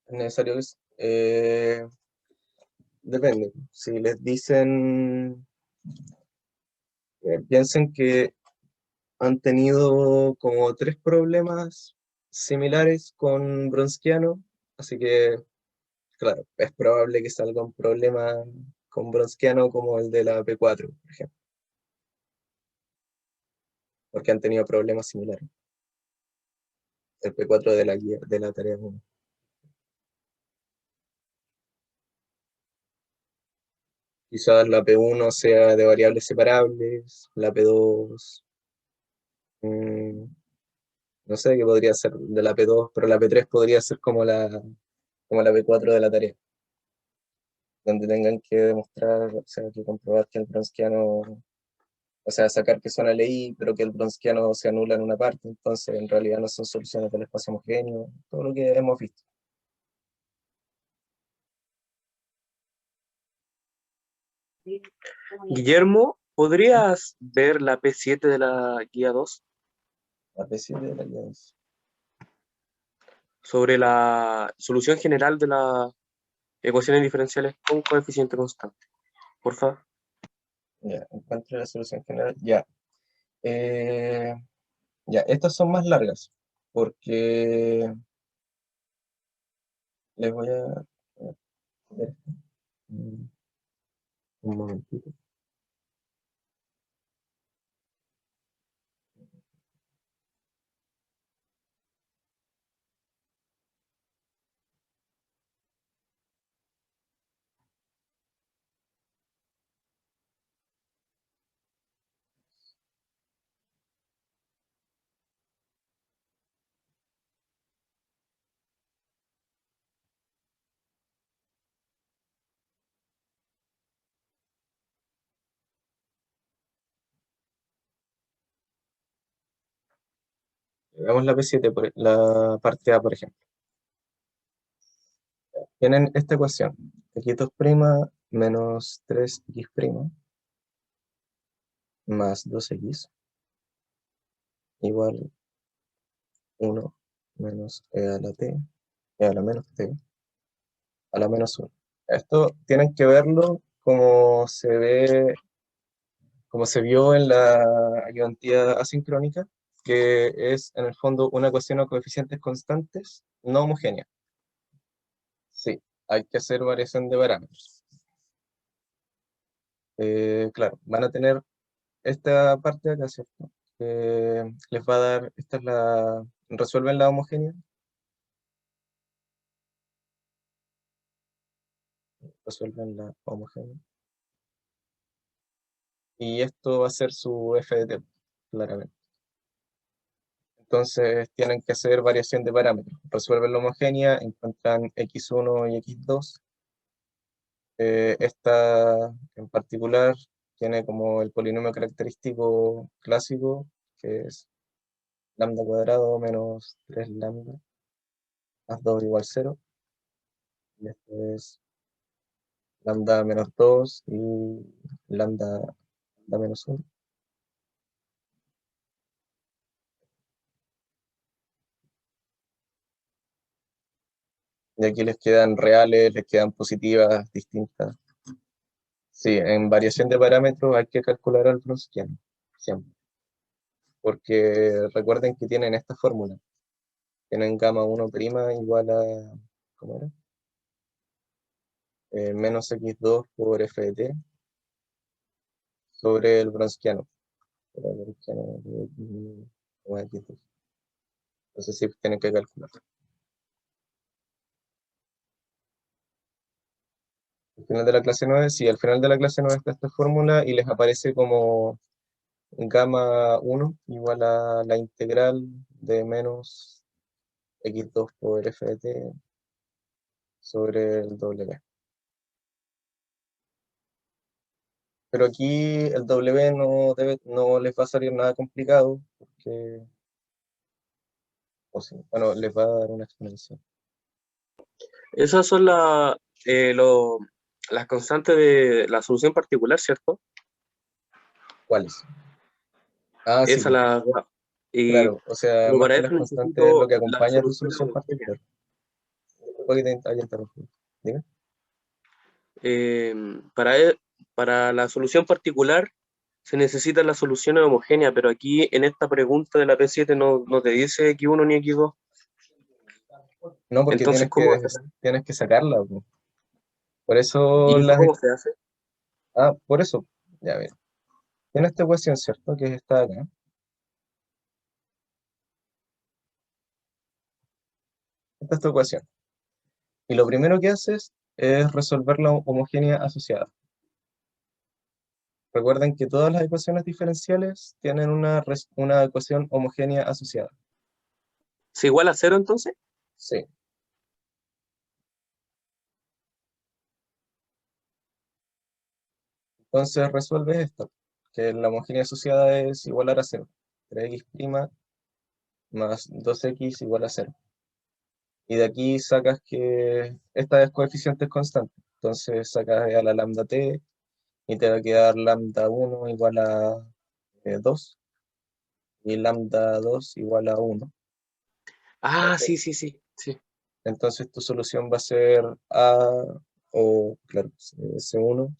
A: Es necesario que depende. Si les dicen, piensen que han tenido como 3 problemas similares con Bronskiano, así que, claro, es probable que salga un problema con Bronskiano como el de la P4, por ejemplo, porque han tenido problemas similares. El P4 de la guía, de la tarea 1. Quizás la P1 sea de variables separables, la P2, no sé qué podría ser de la P2, pero la P3 podría ser como la P4 de la tarea, donde tengan que demostrar, o sea, que comprobar que el Bronskiano, o sea, sacar que son LI, pero que el Bronskiano se anula en una parte, entonces en realidad no son soluciones del espacio homogéneo, todo lo que hemos visto.
H: Guillermo, ¿podrías ver la P7 de la guía 2
A: A pesar de la guía 2.
H: sobre la solución general de las ecuaciones diferenciales con coeficiente constante? Por favor.
A: Ya, encuentro la solución general. Ya. Eh, ya, estas son más largas, porque les voy a ver esto. Un momentito. Veamos la P7, la parte A, por ejemplo. Tienen esta ecuación, x2' menos 3x' más 2x igual 1 menos e a la t, e a la menos t, a la menos 1. Esto tienen que verlo como se ve, como se vio en la ayudantía asincrónica, que es en el fondo una ecuación a coeficientes constantes no homogénea. Sí, hay que hacer variación de parámetros. Claro, van a tener esta parte de acá, ¿cierto? Les va a dar, esta es la, resuelven la homogénea, resuelven la homogénea. Y esto va a ser su f de t, claramente. Entonces tienen que hacer variación de parámetros. Resuelven la homogénea, encuentran x1 y x2. Esta en particular tiene como el polinomio característico clásico, que es lambda cuadrado menos 3 lambda más 2 igual 0. Y esto es lambda menos 2 y lambda menos 1. Y aquí les quedan reales, les quedan positivas, distintas. Sí, en variación de parámetros hay que calcular al Browniano, siempre. Porque recuerden que tienen esta fórmula. Tienen gamma 1' igual a, ¿cómo era? Menos x2 por f de t sobre el Browniano. Pero a ver, que no, o X2. Entonces sí tienen que calcular. Al final de la clase 9, sí, al final de la clase 9 está esta fórmula y les aparece como gamma 1 igual a la integral de menos x2 por f de t sobre el W. Pero aquí el W no les va a salir nada complicado, porque, o sí, bueno, les va a dar una exponencial.
H: Esas son las constantes de la solución particular, ¿cierto?
A: ¿Cuáles? Ah, sí,
H: Esa
A: pues,
H: la... Y
A: claro, o sea,
H: pero
A: más
H: para
A: que
H: eso
A: las constantes es lo
H: necesito
A: que
H: la
A: acompaña a tu
H: solución
A: solución
H: homogénea.
A: particular. Disculpa que te haya interrumpido. Dime.
H: Eh, para, para la solución particular se necesitan las soluciones homogéneas, pero aquí en esta pregunta de la P7 no te dice X1 ni X2.
A: No, porque
H: Entonces, ¿cómo va a ser?
A: tienes que sacarla, po. Por eso
H: ¿Y eso
A: las...
H: cómo se hace?
A: Ah, por eso, ya ver. Tiene esta ecuación, ¿cierto? Que está acá. Esta es tu ecuación. Y lo primero que haces es resolver la homogénea asociada. Recuerden que todas las ecuaciones diferenciales tienen una ecuación homogénea asociada.
H: ¿Se iguala a 0 entonces?
A: Sí. Entonces resuelves esto, que la homogénea asociada es igual a 0. 3x' más 2x igual a 0. Y de aquí sacas que esta es coeficiente constante. Entonces sacas a la lambda t y te va a quedar lambda 1 igual a 2 y lambda 2 igual a 1.
H: Ah, sí, sí, sí, sí.
A: Entonces tu solución va a ser A, o claro, C1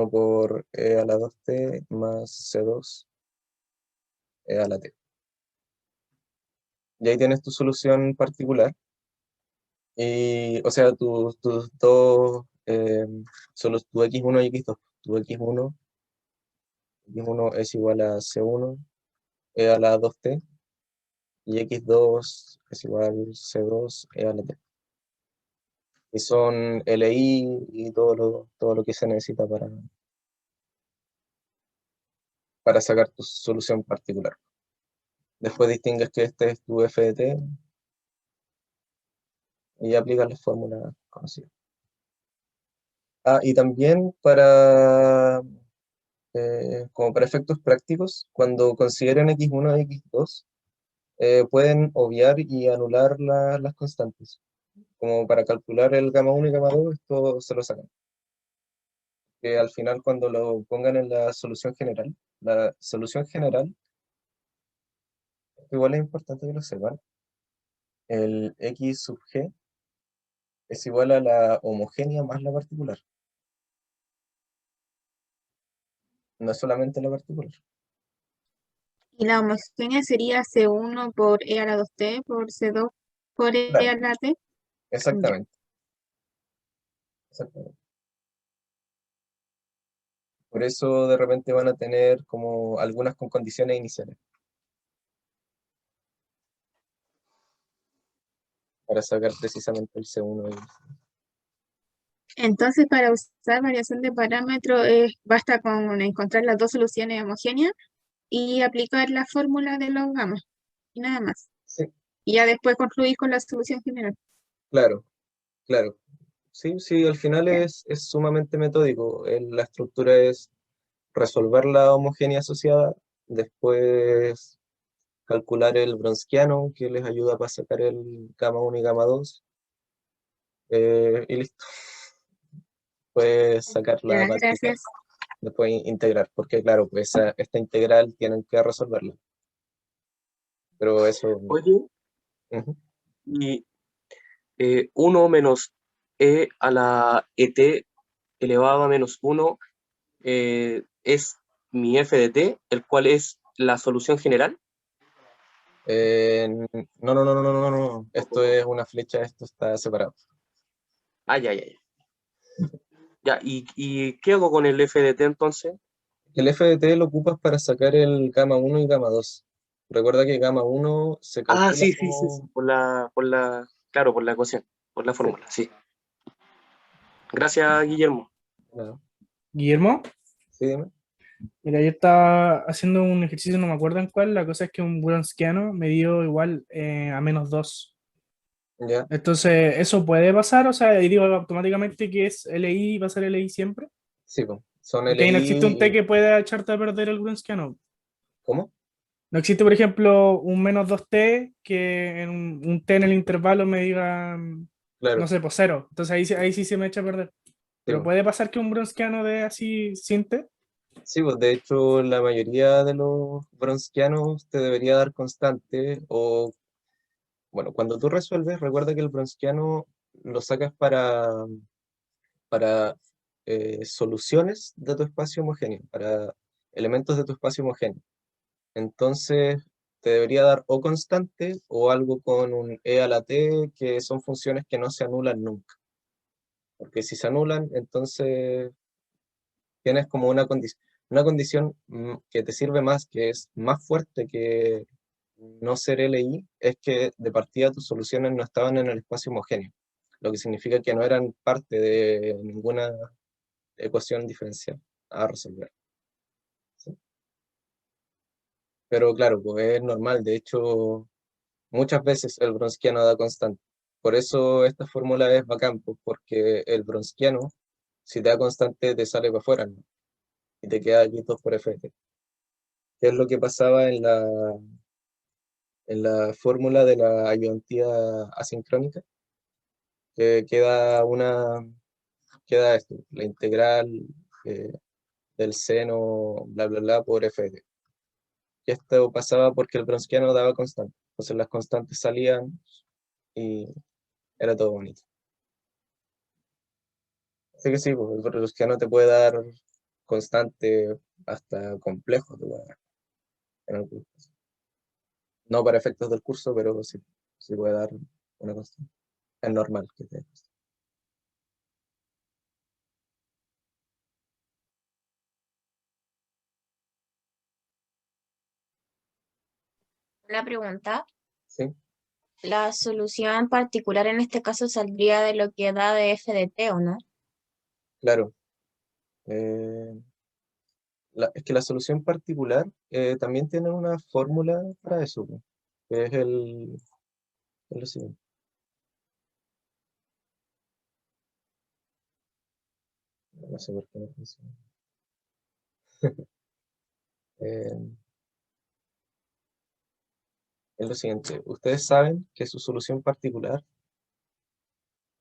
A: por e a la 2t más C2 e a la t. Y ahí tienes tu solución particular. Y, o sea, tus dos, solo tu x1 y x2. Tu x1 es igual a C1 e a la 2t y x2 es igual a C2 e a la t. Y son LI y todo lo que se necesita para sacar tu solución particular. Después distingues que este es tu f de t y aplicas la fórmula conocida. Ah, y también como para efectos prácticos, cuando consideren x1 y x2, pueden obviar y anular las constantes. Como para calcular el gamma 1 y gamma 2, esto se lo sacan. Que al final cuando lo pongan en la solución general igual es importante que lo sepan, el x sub g es igual a la homogénea más la particular, no es solamente la particular.
C: Y la homogénea sería C1 por E a la 2t por C2 por E
A: Claro,
C: a la t. Ya.
A: exactamente. Exactamente. Por eso de repente van a tener como algunas con condiciones iniciales, para sacar precisamente el C1 y
C: Entonces, para usar variación de parámetros, basta con encontrar las dos soluciones homogéneas y aplicar la fórmula de los gamas. Y nada más.
A: sí,
C: Y ya después concluir con la solución general.
A: claro, claro. Sí, sí, al final es sumamente metódico. La estructura es resolver la homogénea asociada, después calcular el Bronsquiano, que les ayuda para sacar el gamma 1 y gamma 2, y listo. Puedes sacar la
C: Ya,
A: matriz,
C: gracias.
A: después integrar, porque claro, pues esta integral tienen que resolverla. Pero eso,
H: Oye,
A: ujú.
H: y 1 menos e a la et elevado a menos 1 es mi f de t, el cual es la solución general.
A: No. Esto es una flecha, esto está separado.
H: Ah, ya. Ya, ¿y qué hago con el f de t entonces?
A: El FDT lo ocupas para sacar el gamma 1 y gamma 2. Recuerda que gamma 1 se calcula
H: Ah, sí, claro, por la ecuación, por la fórmula, sí. Gracias, Guillermo.
A: Nada.
B: Guillermo,
A: Sí, dime.
B: mira, yo estaba haciendo un ejercicio, no me acuerdo en cuál, la cosa es que un Wronskiano me dio igual a -2.
A: Ya,
B: Entonces, ¿eso puede pasar? O sea, y digo automáticamente que es LI, va a ser LI siempre.
A: sí, pues. Son
B: Porque ahí no existe un T
A: LI.
B: que pueda echarte a perder el Wronskiano.
A: ¿Cómo?
B: No existe, por ejemplo, un -2T que en un T en el intervalo me diga, no
A: Claro,
B: sé, pues 0. Entonces ahí sí se me echa a perder.
A: sí,
B: Pero
A: pues.
B: puede pasar que un Wronskiano dé así sin T.
A: Sí, pues de hecho la mayoría de los bronskianos te debería dar constante o, bueno, cuando tú resuelves, recuerda que el bronskiano lo sacas para soluciones de tu espacio homogéneo, para elementos de tu espacio homogéneo. Entonces te debería dar o constante o algo con un e a la t, que son funciones que no se anulan nunca. Porque si se anulan, entonces tienes como una condición que te sirve más, que es más fuerte que no ser LI, es que de partida tus soluciones no estaban en el espacio homogéneo, lo que significa que no eran parte de ninguna ecuación diferencial a resolver. ¿Sí? Pero claro, pues es normal, de hecho, muchas veces el Wronskiano da constante. Por eso esta fórmula es bacán, pues, porque el Wronskiano, si te da constante, te sale para afuera, ¿no? Y te queda aquí 2 por FT. ¿Qué es lo que pasaba en la fórmula de la ayudantía asincrónica? Que queda esto, la integral eh, del seno, bla, bla, bla, por FT. Y esto pasaba porque el Wronskiano daba constante. Entonces las constantes salían y era todo bonito. Así que sí, pues, el Wronskiano te puede dar constante hasta complejo, te puede dar en algunos casos. No para efectos del curso, pero sí, sí puede dar una constante. Es normal que te dé constante.
G: Una pregunta.
A: Sí,
G: La solución particular en este caso saldría de lo que da de f de t, ¿o no?
A: claro. Eh, es que la solución particular también tiene una fórmula para eso, po, que es lo siguiente. No sé por qué no funciona. Eh, es lo siguiente. Ustedes saben que su solución particular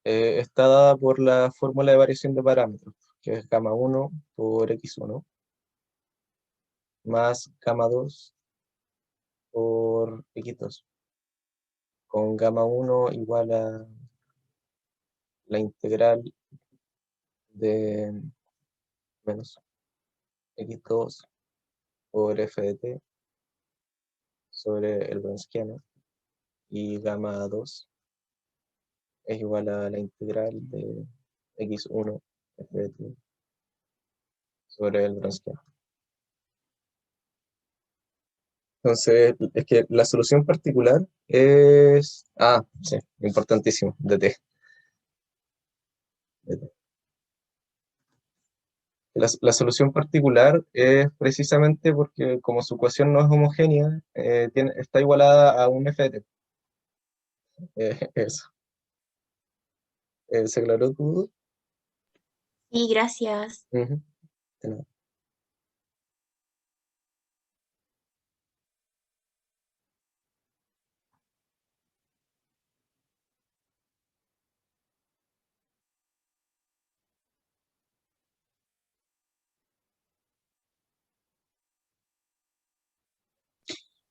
A: está dada por la fórmula de variación de parámetros, que es gamma 1 por x1 más gamma 2 por x2, con gamma 1 igual a la integral de menos x2 por f de t sobre el Wronskiano, y gamma 2 es igual a la integral de x1 f de t sobre el Wronskiano. Entonces, es que la solución particular es... Ah, sí, importantísimo, de t. La solución particular es precisamente porque como su ecuación no es homogénea, está igualada a un f de t. Eso. ¿Se aclaró tu duda?
G: Sí, gracias.
A: Ujú, de nada.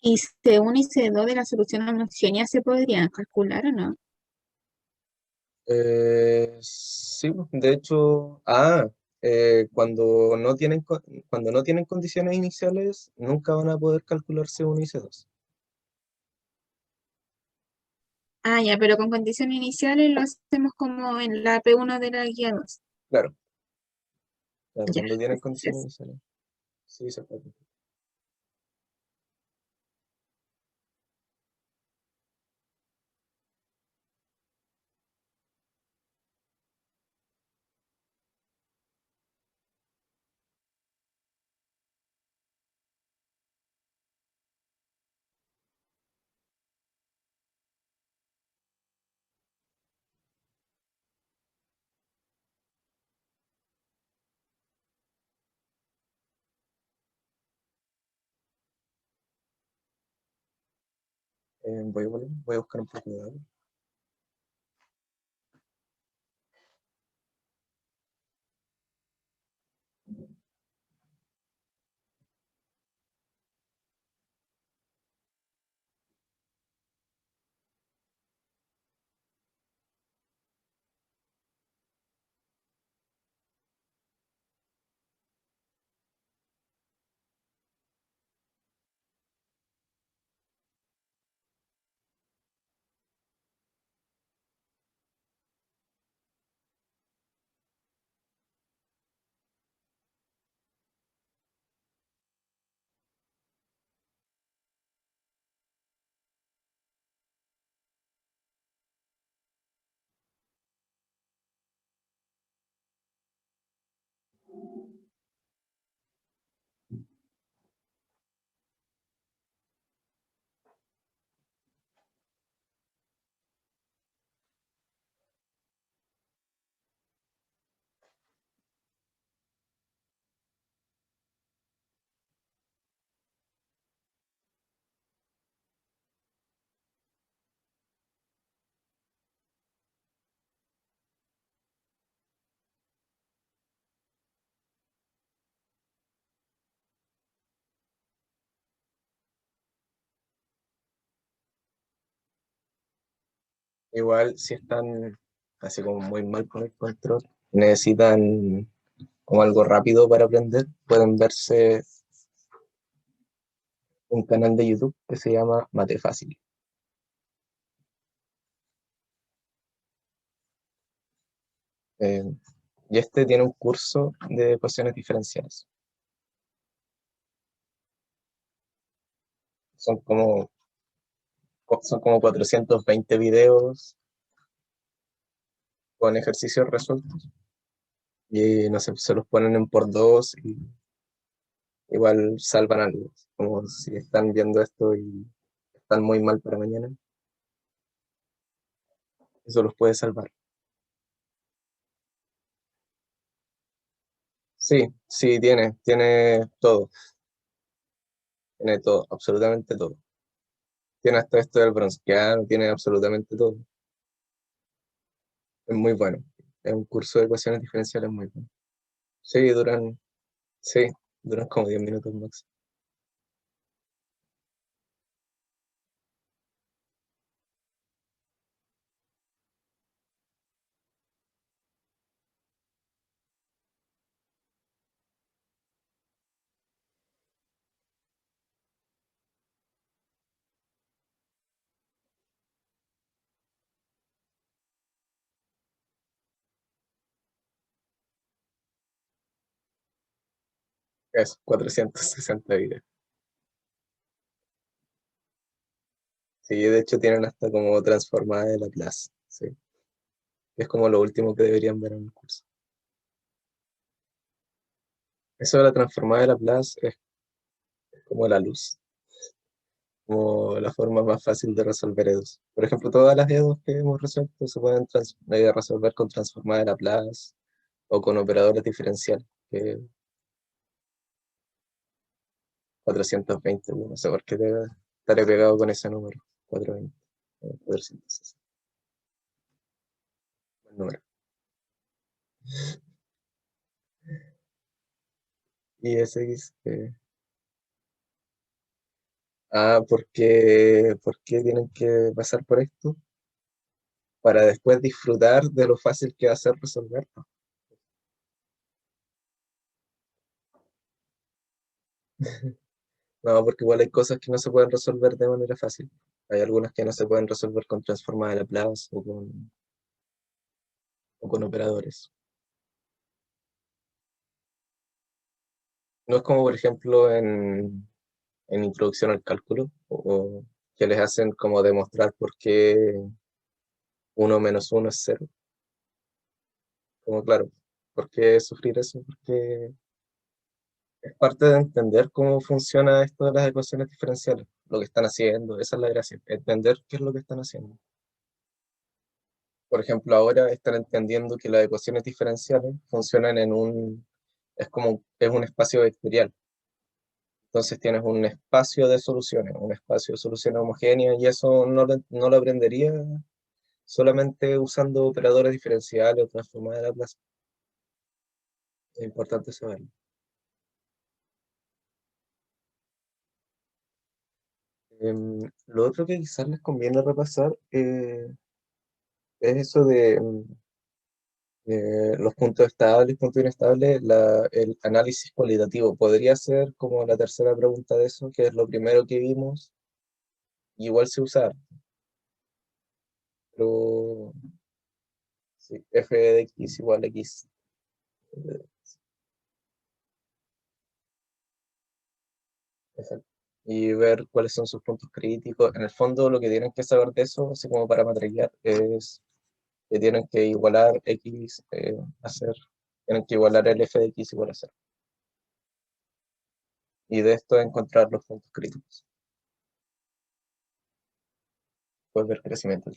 C: ¿Y C1 y C2 de la solución homogénea se podrían calcular o no?
A: Sí, pues, de hecho, cuando no tienen condiciones iniciales, nunca van a poder calcular C1 y C2.
C: Ah, ya, pero con condiciones iniciales lo hacemos como en la P1 de la guía 2.
A: Claro, claro,
C: Ya,
A: cuando tienen condiciones
C: gracias.
A: iniciales. Sí, se puede. Voy a buscar un poco de agua. Igual, si están así como muy mal con el control, necesitan como algo rápido para aprender, pueden verse un canal de YouTube que se llama Mate Fácil. Y este tiene un curso de ecuaciones diferenciales. Son como, son como 420 videos con ejercicios resueltos. Y no sé, se los ponen en por dos y igual salvan algo. Como si están viendo esto y están muy mal para mañana, eso los puede salvar. Sí, sí, tiene todo. Tiene todo, absolutamente todo. Tiene hasta esto del bronceado, tiene absolutamente todo. Es muy bueno. Es un curso de ecuaciones diferenciales muy bueno. Sí, sí, duran como 10 minutos máximo. Es 460 videos. Sí, de hecho tienen hasta como transformada de Laplace. Sí. Es como lo último que deberían ver en el curso. Eso de la transformada de Laplace es como la luz, como la forma más fácil de resolver EDOs. Por ejemplo, todas las EDOs que hemos resuelto se pueden resolver con transformada de Laplace o con operadores diferenciales, que 420, no sé por qué estaré pegado con ese número, 420, 460. Buen número. Y ese es, ¿por qué tienen que pasar por esto? Para después disfrutar de lo fácil que va a ser resolverlo. No, porque igual hay cosas que no se pueden resolver de manera fácil. Hay algunas que no se pueden resolver con transforma de Laplace o con operadores. No es como, por ejemplo, en Introducción al Cálculo, o que les hacen como demostrar por qué 1 menos 1 es 0. Como claro, ¿por qué sufrir eso? Porque es parte de entender cómo funciona esto de las ecuaciones diferenciales, lo que están haciendo, esa es la gracia, entender qué es lo que están haciendo. Por ejemplo, ahora están entendiendo que las ecuaciones diferenciales funcionan es un espacio vectorial. Entonces tienes un espacio de soluciones homogéneas, y eso no lo aprendería solamente usando operadores diferenciales o transformadas de Laplace. Es importante saberlo. Lo otro que quizás les conviene repasar es eso de los puntos estables, puntos inestables, el análisis cualitativo. Podría ser como la tercera pregunta de eso, que es lo primero que vimos, y igual se usa, pero sí, f de x igual a x. Exacto. Y ver cuáles son sus puntos críticos. En el fondo, lo que tienen que saber de eso, así como para matricular, es que tienen que igualar x a 0. Tienen que igualar el f de x igual a 0. Y de esto encontrar los puntos críticos. Puedes ver crecimiento.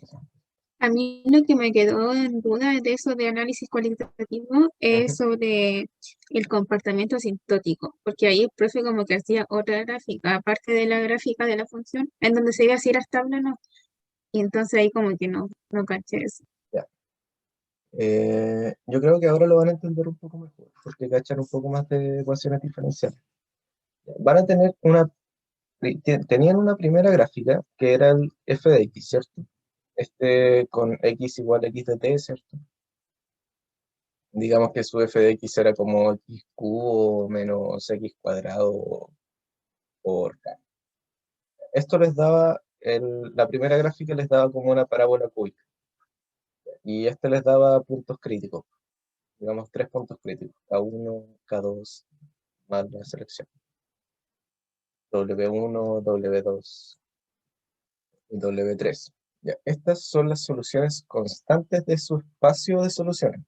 C: A mí lo que me quedó en duda de eso de análisis cualitativo es sobre el comportamiento asintótico, porque ahí el profe como que hacía otra gráfica, aparte de la gráfica de la función, en donde se veía si era estable o no. Y entonces ahí como que no caché eso.
A: Ya. Yo creo que ahora lo van a entender un poco mejor, porque cachan un poco más de ecuaciones diferenciales. Van a tener tenían una primera gráfica que era el f de x, ¿cierto? Con x igual a x de t, ¿cierto? Digamos que su f de x era como x cubo menos x cuadrado por k. Esto les daba, la primera gráfica les daba como una parábola cúbica, y les daba puntos críticos, digamos 3 puntos críticos, K1, K2, más la selección. W1, W2 y W3. Ya, estas son las soluciones constantes de su espacio de soluciones.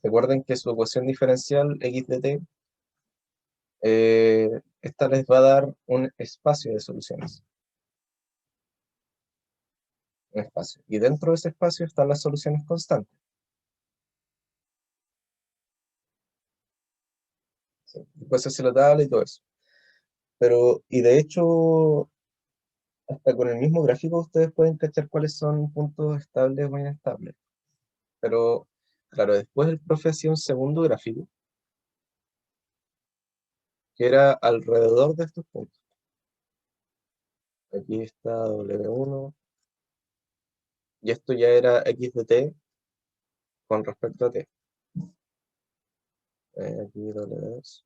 A: Recuerden que su ecuación diferencial x de t, esta les va a dar un espacio de soluciones. Un espacio. Y dentro de ese espacio están las soluciones constantes. ¿Sí? Después se hace la tabla y todo eso. Pero, y de hecho, hasta con el mismo gráfico ustedes pueden cachar cuáles son puntos estables o inestables. Pero, claro, después el profe hacía un segundo gráfico que era alrededor de estos puntos. Aquí está W1, y esto ya era x de t con respecto a t. Aquí W2,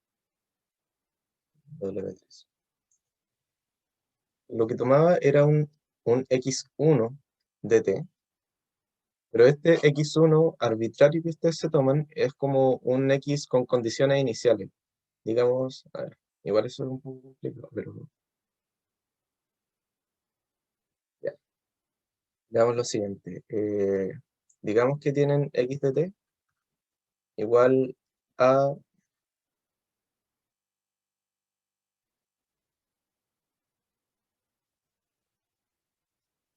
A: W3. Lo que tomaba era un x1 de t, pero este x1 arbitrario que ustedes se toman es como un x con condiciones iniciales. Digamos, a ver, igual eso es un poco complicado, pero ya. Veamos lo siguiente. Digamos que tienen x de t igual a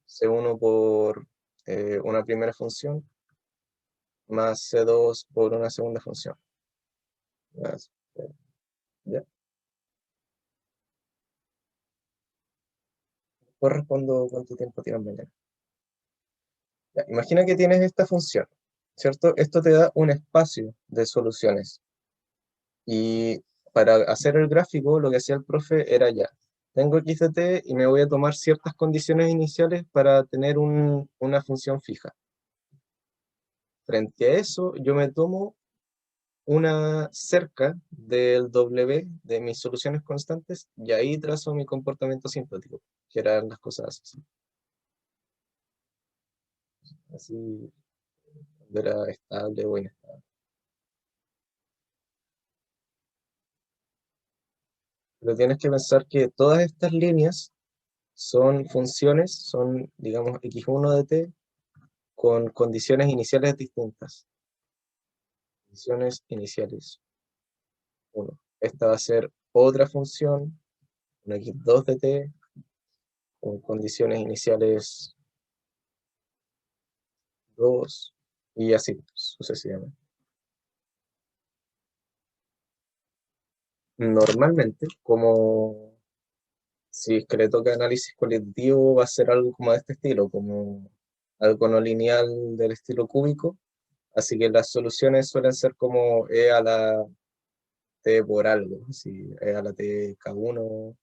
A: C1 por una primera función más C2 por una segunda función. ¿Ya? Después respondo cuánto tiempo tienen mañana. Ya, imagina que tienes esta función, ¿cierto? Esto te da un espacio de soluciones. Y para hacer el gráfico, lo que hacía el profe era ya, tengo x de t y me voy a tomar ciertas condiciones iniciales para tener una función fija. Frente a eso, yo me tomo una cerca del W de mis soluciones constantes, y ahí trazo mi comportamiento asintótico, que eran las cosas así. Así era estable o inestable. Pero tienes que pensar que todas estas líneas son funciones, son, digamos, x1 de t con condiciones iniciales distintas. Condiciones iniciales 1. Esta va a ser otra función, una x2 de t, con condiciones iniciales 2, y así sucesivamente. Normalmente, como si es que le toca análisis cualitativo, va a ser algo como de este estilo, como algo no lineal del estilo cúbico, así que las soluciones suelen ser como e a la t por algo, así, e a la t k1,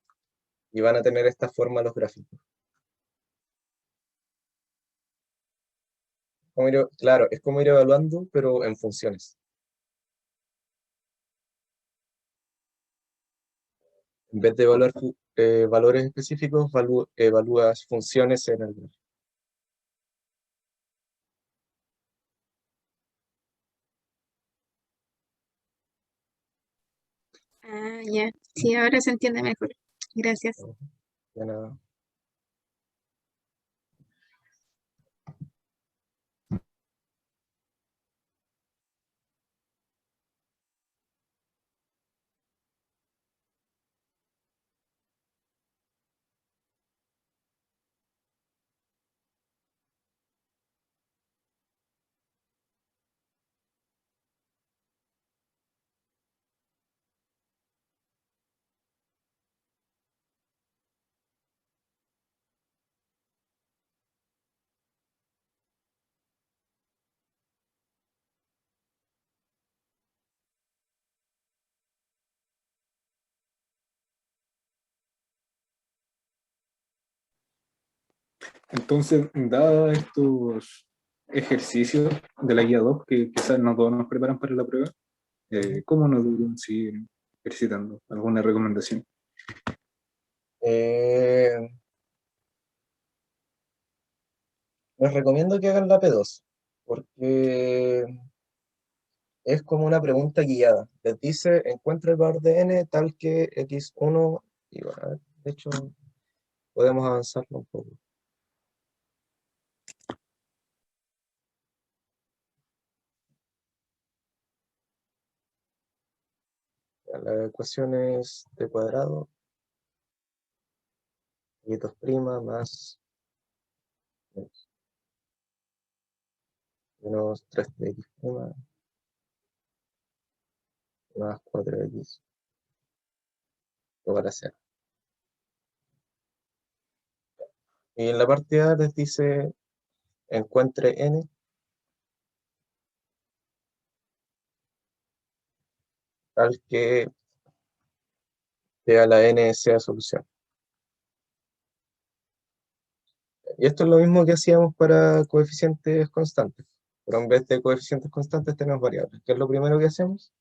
A: y van a tener esta forma los gráficos. Claro, es como ir evaluando, pero en funciones. En vez de evaluar valores específicos, evalúas funciones en el gráfico.
C: Ah, ya. Sí, ahora se entiende mejor. Gracias.
A: De nada.
F: Entonces, dados estos ejercicios de la guía 2, que quizás no todos nos preparan para la prueba, ¿cómo nos deberían seguir ejercitando? ¿Alguna recomendación?
A: Les recomiendo que hagan la P2, porque es como una pregunta guiada. Les dice, encuentra el valor de n tal que x1, y bueno, a ver, de hecho, podemos avanzarlo un poco. La ecuación es t cuadrado, y2' más menos 3x' más 4x igual a 0. Y en la parte A les dice, encuentre n tal que t a la n sea solución. Y esto es lo mismo que hacíamos para coeficientes constantes, pero en vez de coeficientes constantes tenemos variables. ¿Qué es lo primero que hacemos?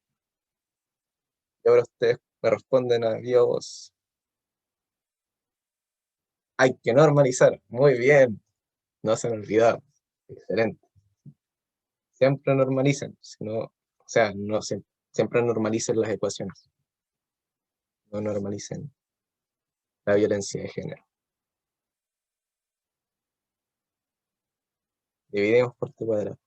A: Y ahora ustedes me responden a Dios. Hay que normalizar. Muy bien. No se han olvidado. Excelente. Siempre normalicen. Si no, o sea, no siempre normalicen las ecuaciones. No normalicen la violencia de género. Dividimos por t cuadrado.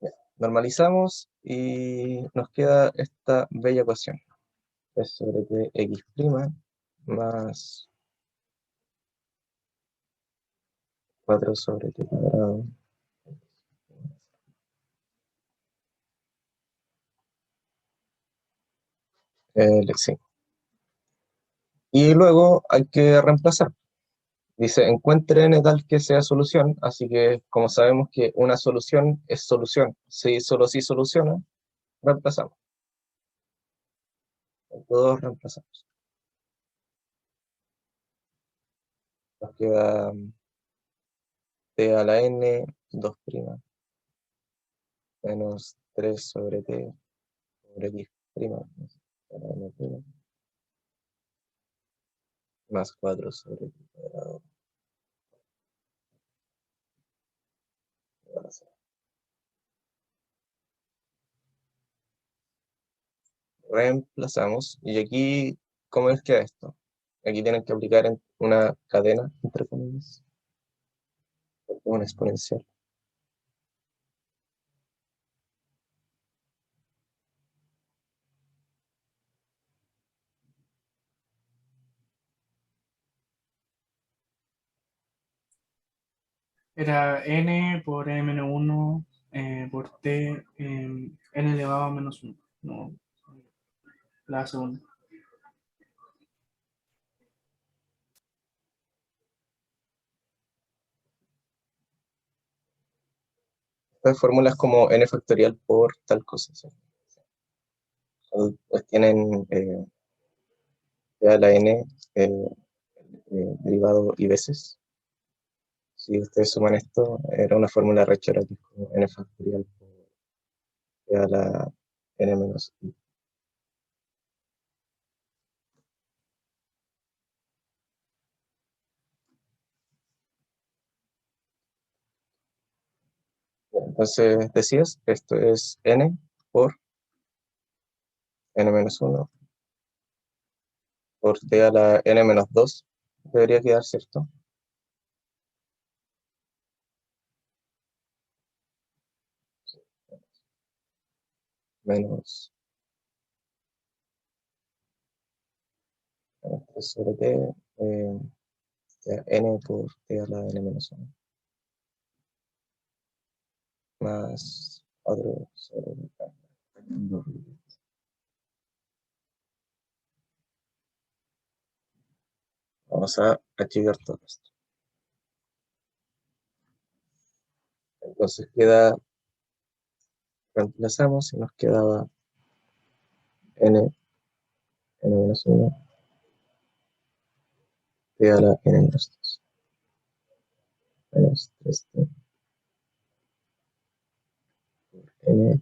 A: Ya. Normalizamos y nos queda esta bella ecuación. Es sobre t x' más 4 sobre t cuadrado. Sí. Y luego hay que reemplazar. Dice, encuentre n tal que sea solución, así que como sabemos que una solución es solución, si solo si soluciona, reemplazamos. Todos reemplazamos. Nos queda t a la n, 2' menos 3 sobre t sobre x', a la n'. más 4 sobre pi cuadrado igual a 0. Reemplazamos, y aquí, ¿cómo es que esto? Aquí tienen que aplicar una cadena, entre comillas, porque es una exponencial.
B: Era n por n-1 por t n elevado a menos 1. No, la segunda.
A: Esta fórmula es como n factorial por tal cosa, ¿sí? Pues tienen t a la n derivado y veces. Si ustedes suman esto, era una fórmula rechora que es como n factorial por t a la n menos i. Entonces decías, esto es n por n menos 1 por t a la n menos 2. Debería quedar, ¿cierto? Menos 3 sobre t, n por t a la n menos 1. Más 4 sobre t. Vamos a archivar todo esto. Entonces reemplazamos y nos quedaba n menos 1 t a la n menos 2 menos 3t por n.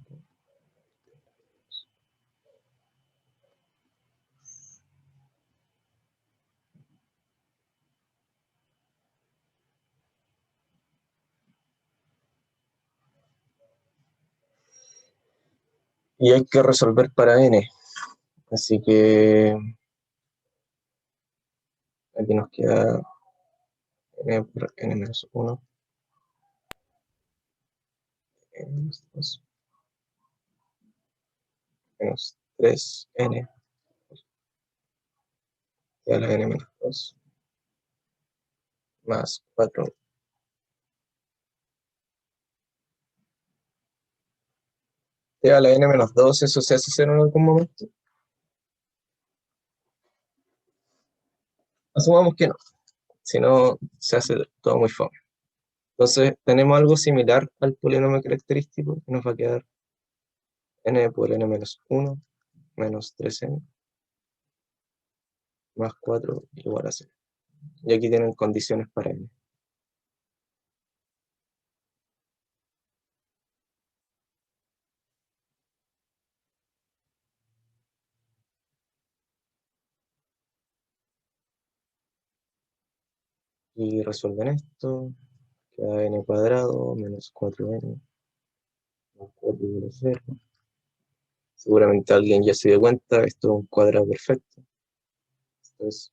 A: Y hay que resolver para n. Así que aquí nos queda n por n menos 1, n menos 2, menos 3n t a la n menos 2, más 4 t a la n menos 2. ¿Eso se hace cero en algún momento? Asumamos que no, si no se hace todo muy fome. Entonces tenemos algo similar al polinomio característico, que nos va a quedar n por n menos 1 menos 3n más 4 igual a 0. Y aquí tienen condiciones para n. Y resuelven esto, queda n cuadrado menos 4n más 4 igual a 0. Seguramente alguien ya se dio cuenta, esto es un cuadrado perfecto. Esto es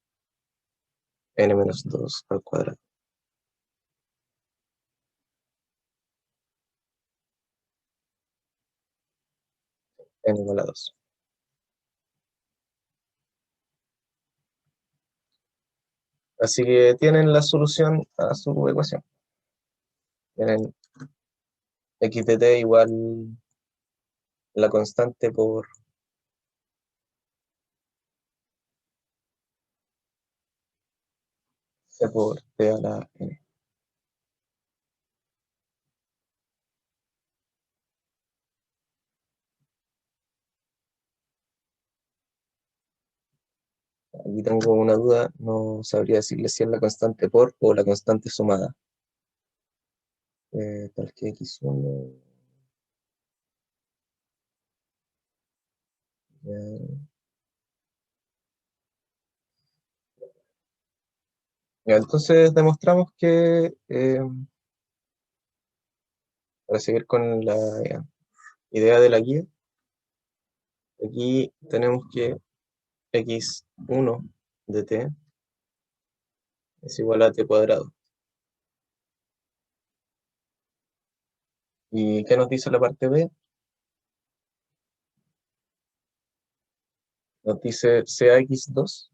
A: n menos 2 al cuadrado. N igual a 2. Así que tienen la solución a su ecuación. Tienen x de t igual la constante por c por t a la n. Aquí tengo una duda, no sabría decirle si es la constante por o la constante sumada. Tal que x1. Ya. Ya, entonces demostramos que, para seguir con la idea de la guía, aquí tenemos que x1 de t es igual a t cuadrado. ¿Y qué nos dice la parte b? Nos dice CAX2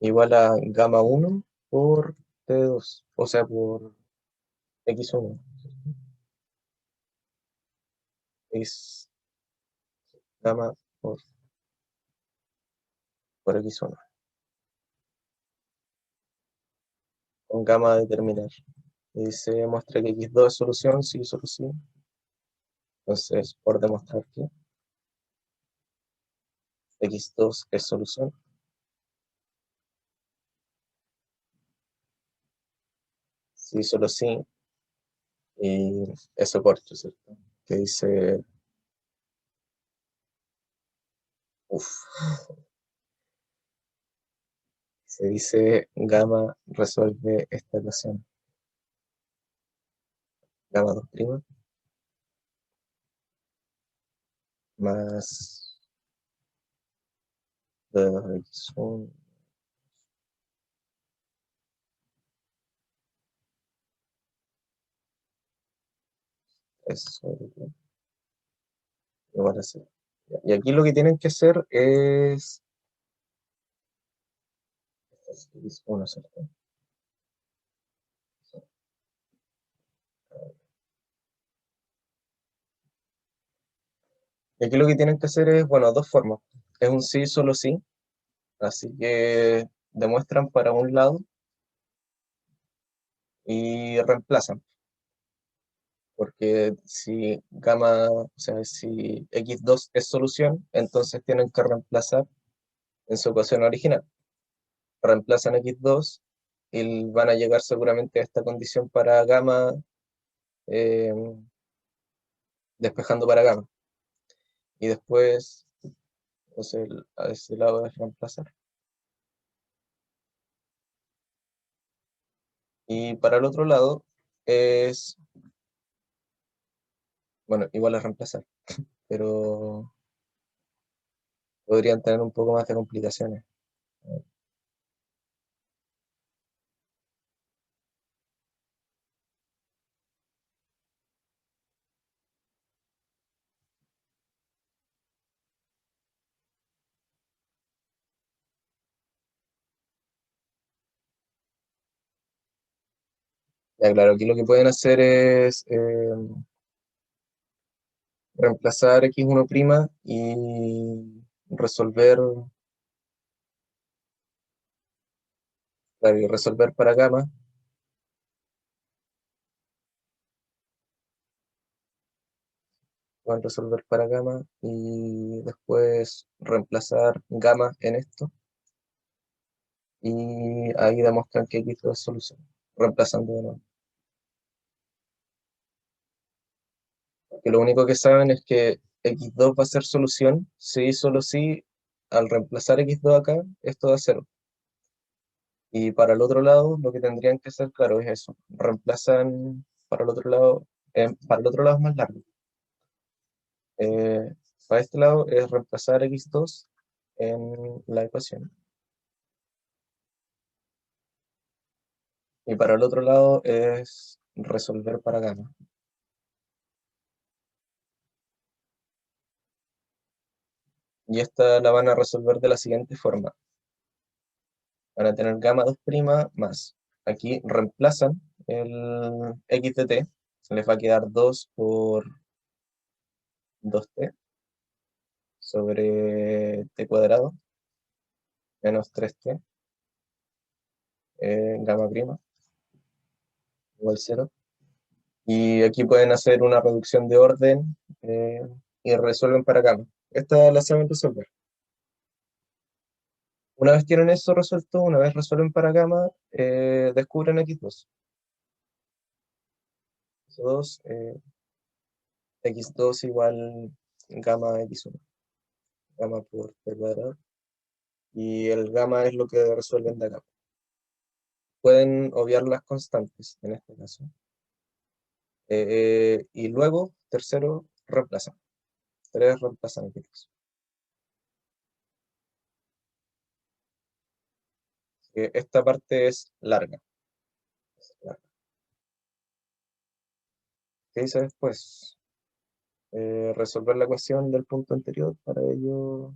A: igual a gamma 1 por T2, o sea, por X1. Es gamma por X1. Con gamma a determinar. Y se muestra que X2 es solución, sí, solo sí. Entonces, por demostrar que X2 es solución, sí, solo sí, y eso corto, ¿cierto? Que dice, se dice gamma resuelve esta ecuación. Gamma 2' más X1 es sobre igual a 0. Y aquí lo que tienen que hacer es X1, ¿cierto? Y aquí lo que tienen que hacer es, bueno, dos formas. Es un sí, solo sí. Así que demuestran para un lado y reemplazan. Porque si gamma, o sea, si x2 es solución, entonces tienen que reemplazar en su ecuación original. Reemplazan x2 y van a llegar seguramente a esta condición para gamma, eh, despejando para gamma. Y después, entonces, a ese lado es reemplazar. Y para el otro lado es, bueno, igual es reemplazar, pero podrían tener un poco más de complicaciones. Ya, claro, aquí lo que pueden hacer es reemplazar x1' y resolver, claro, y resolver para gamma. Van a resolver para gamma y después reemplazar gamma en esto. Y ahí demuestran que x2 es solución, reemplazando de nuevo. Porque lo único que saben es que x2 va a ser solución, sí, solo sí, al reemplazar x2 acá, esto da 0. Y para el otro lado, lo que tendrían que hacer, claro, es eso. Reemplazan para el otro lado, para el otro lado es más largo. Eh, para este lado es reemplazar x2 en la ecuación. Y para el otro lado es resolver para gamma. Y esta la van a resolver de la siguiente forma. Van a tener gamma 2' más. Aquí reemplazan el x de t. Se les va a quedar 2 por 2t sobre t cuadrado menos 3t gamma prima igual 0. Y aquí pueden hacer una reducción de orden y resuelven para gamma. Esta la saben resolver. Una vez tienen eso resuelto, una vez resuelven para gamma, descubren x2. X2, x2 igual gamma x1. Gamma por t cuadrado y el gamma es lo que resuelven de acá. Pueden obviar las constantes en este caso. Y luego, tercero, reemplazan. 3 reemplazamientos. Esta parte es larga. ¿Qué dice después? Resolver la ecuación del punto anterior. Para ello...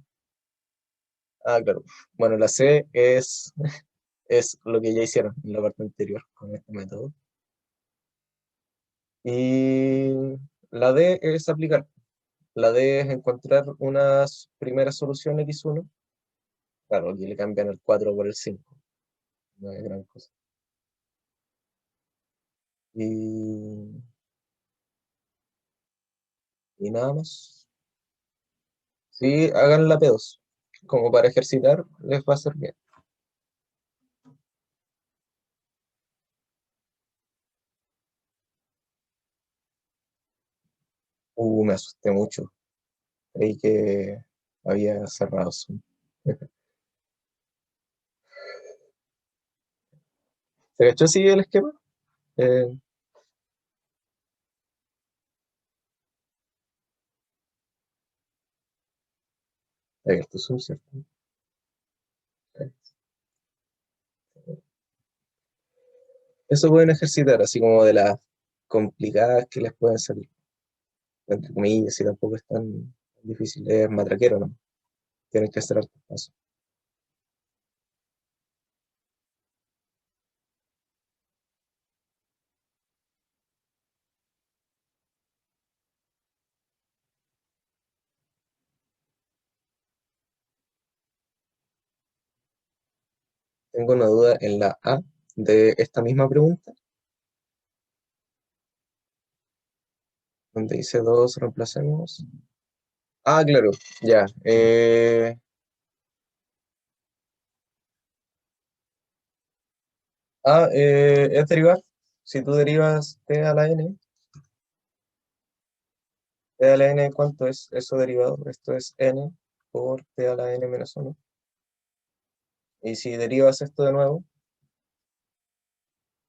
A: Ah, claro. Bueno, la C es, es lo que ya hicieron en la parte anterior con este método. Y la D es aplicar. La D es encontrar una primera solución x1. Claro, aquí le cambian el 4 por el 5. No es gran cosa. Y nada más. Sí, hagan la P2. Como para ejercitar, les va a ser bien. Me asusté mucho. Creí que había cerrado Zoom. ¿Se cachó así el esquema? Eh, abierto Zoom, ¿cierto? Eso pueden ejercitar, así como de las complicadas que les pueden salir. Entre comillas, y tampoco es tan difícil. Es matraquero, ¿no? Tienen que hacer hartos pasos. Tengo una duda en la A de esta misma pregunta, donde dice 2, reemplacemos. Ah, claro, ya. Es derivar. Si tú derivas t a la n, t a la n, ¿cuánto es eso derivado? Esto es n por t a la n menos 1. Y si derivas esto de nuevo,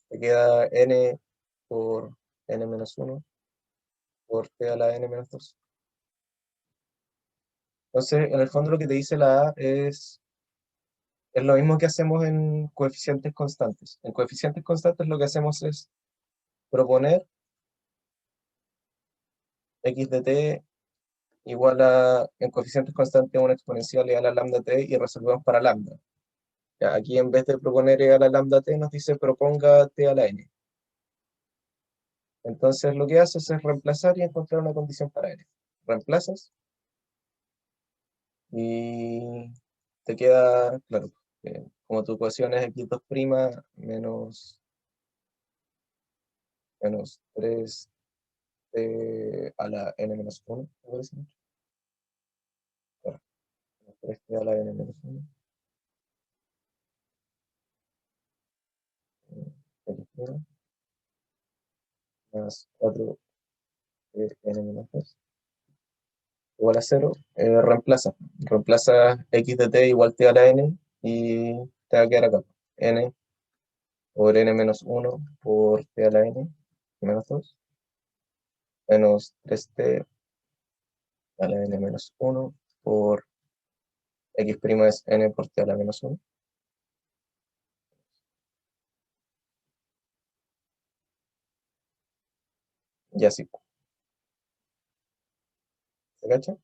A: te queda n por n menos 1 por t a la n menos 2. Entonces, en el fondo lo que te dice la A es lo mismo que hacemos en coeficientes constantes. En coeficientes constantes lo que hacemos es proponer x de t igual a, en coeficientes constantes, una exponencial igual a lambda t y resolvemos para lambda. Ya, aquí en vez de proponer e a la lambda t, nos dice proponga t a la n. Entonces lo que haces es reemplazar y encontrar una condición para n. Reemplazas y te queda, claro, como tu ecuación es x2' menos 3 a la n menos 1, me parece. Claro, 3t a la n menos 1. Más 4 n menos 2 igual a 0, reemplaza x de t igual t a la n y te va a quedar acá, n por n menos 1 por t a la n menos 2 menos 3t a la n menos 1 por x' es n por t a la menos 1. Y así. ¿Se cacha?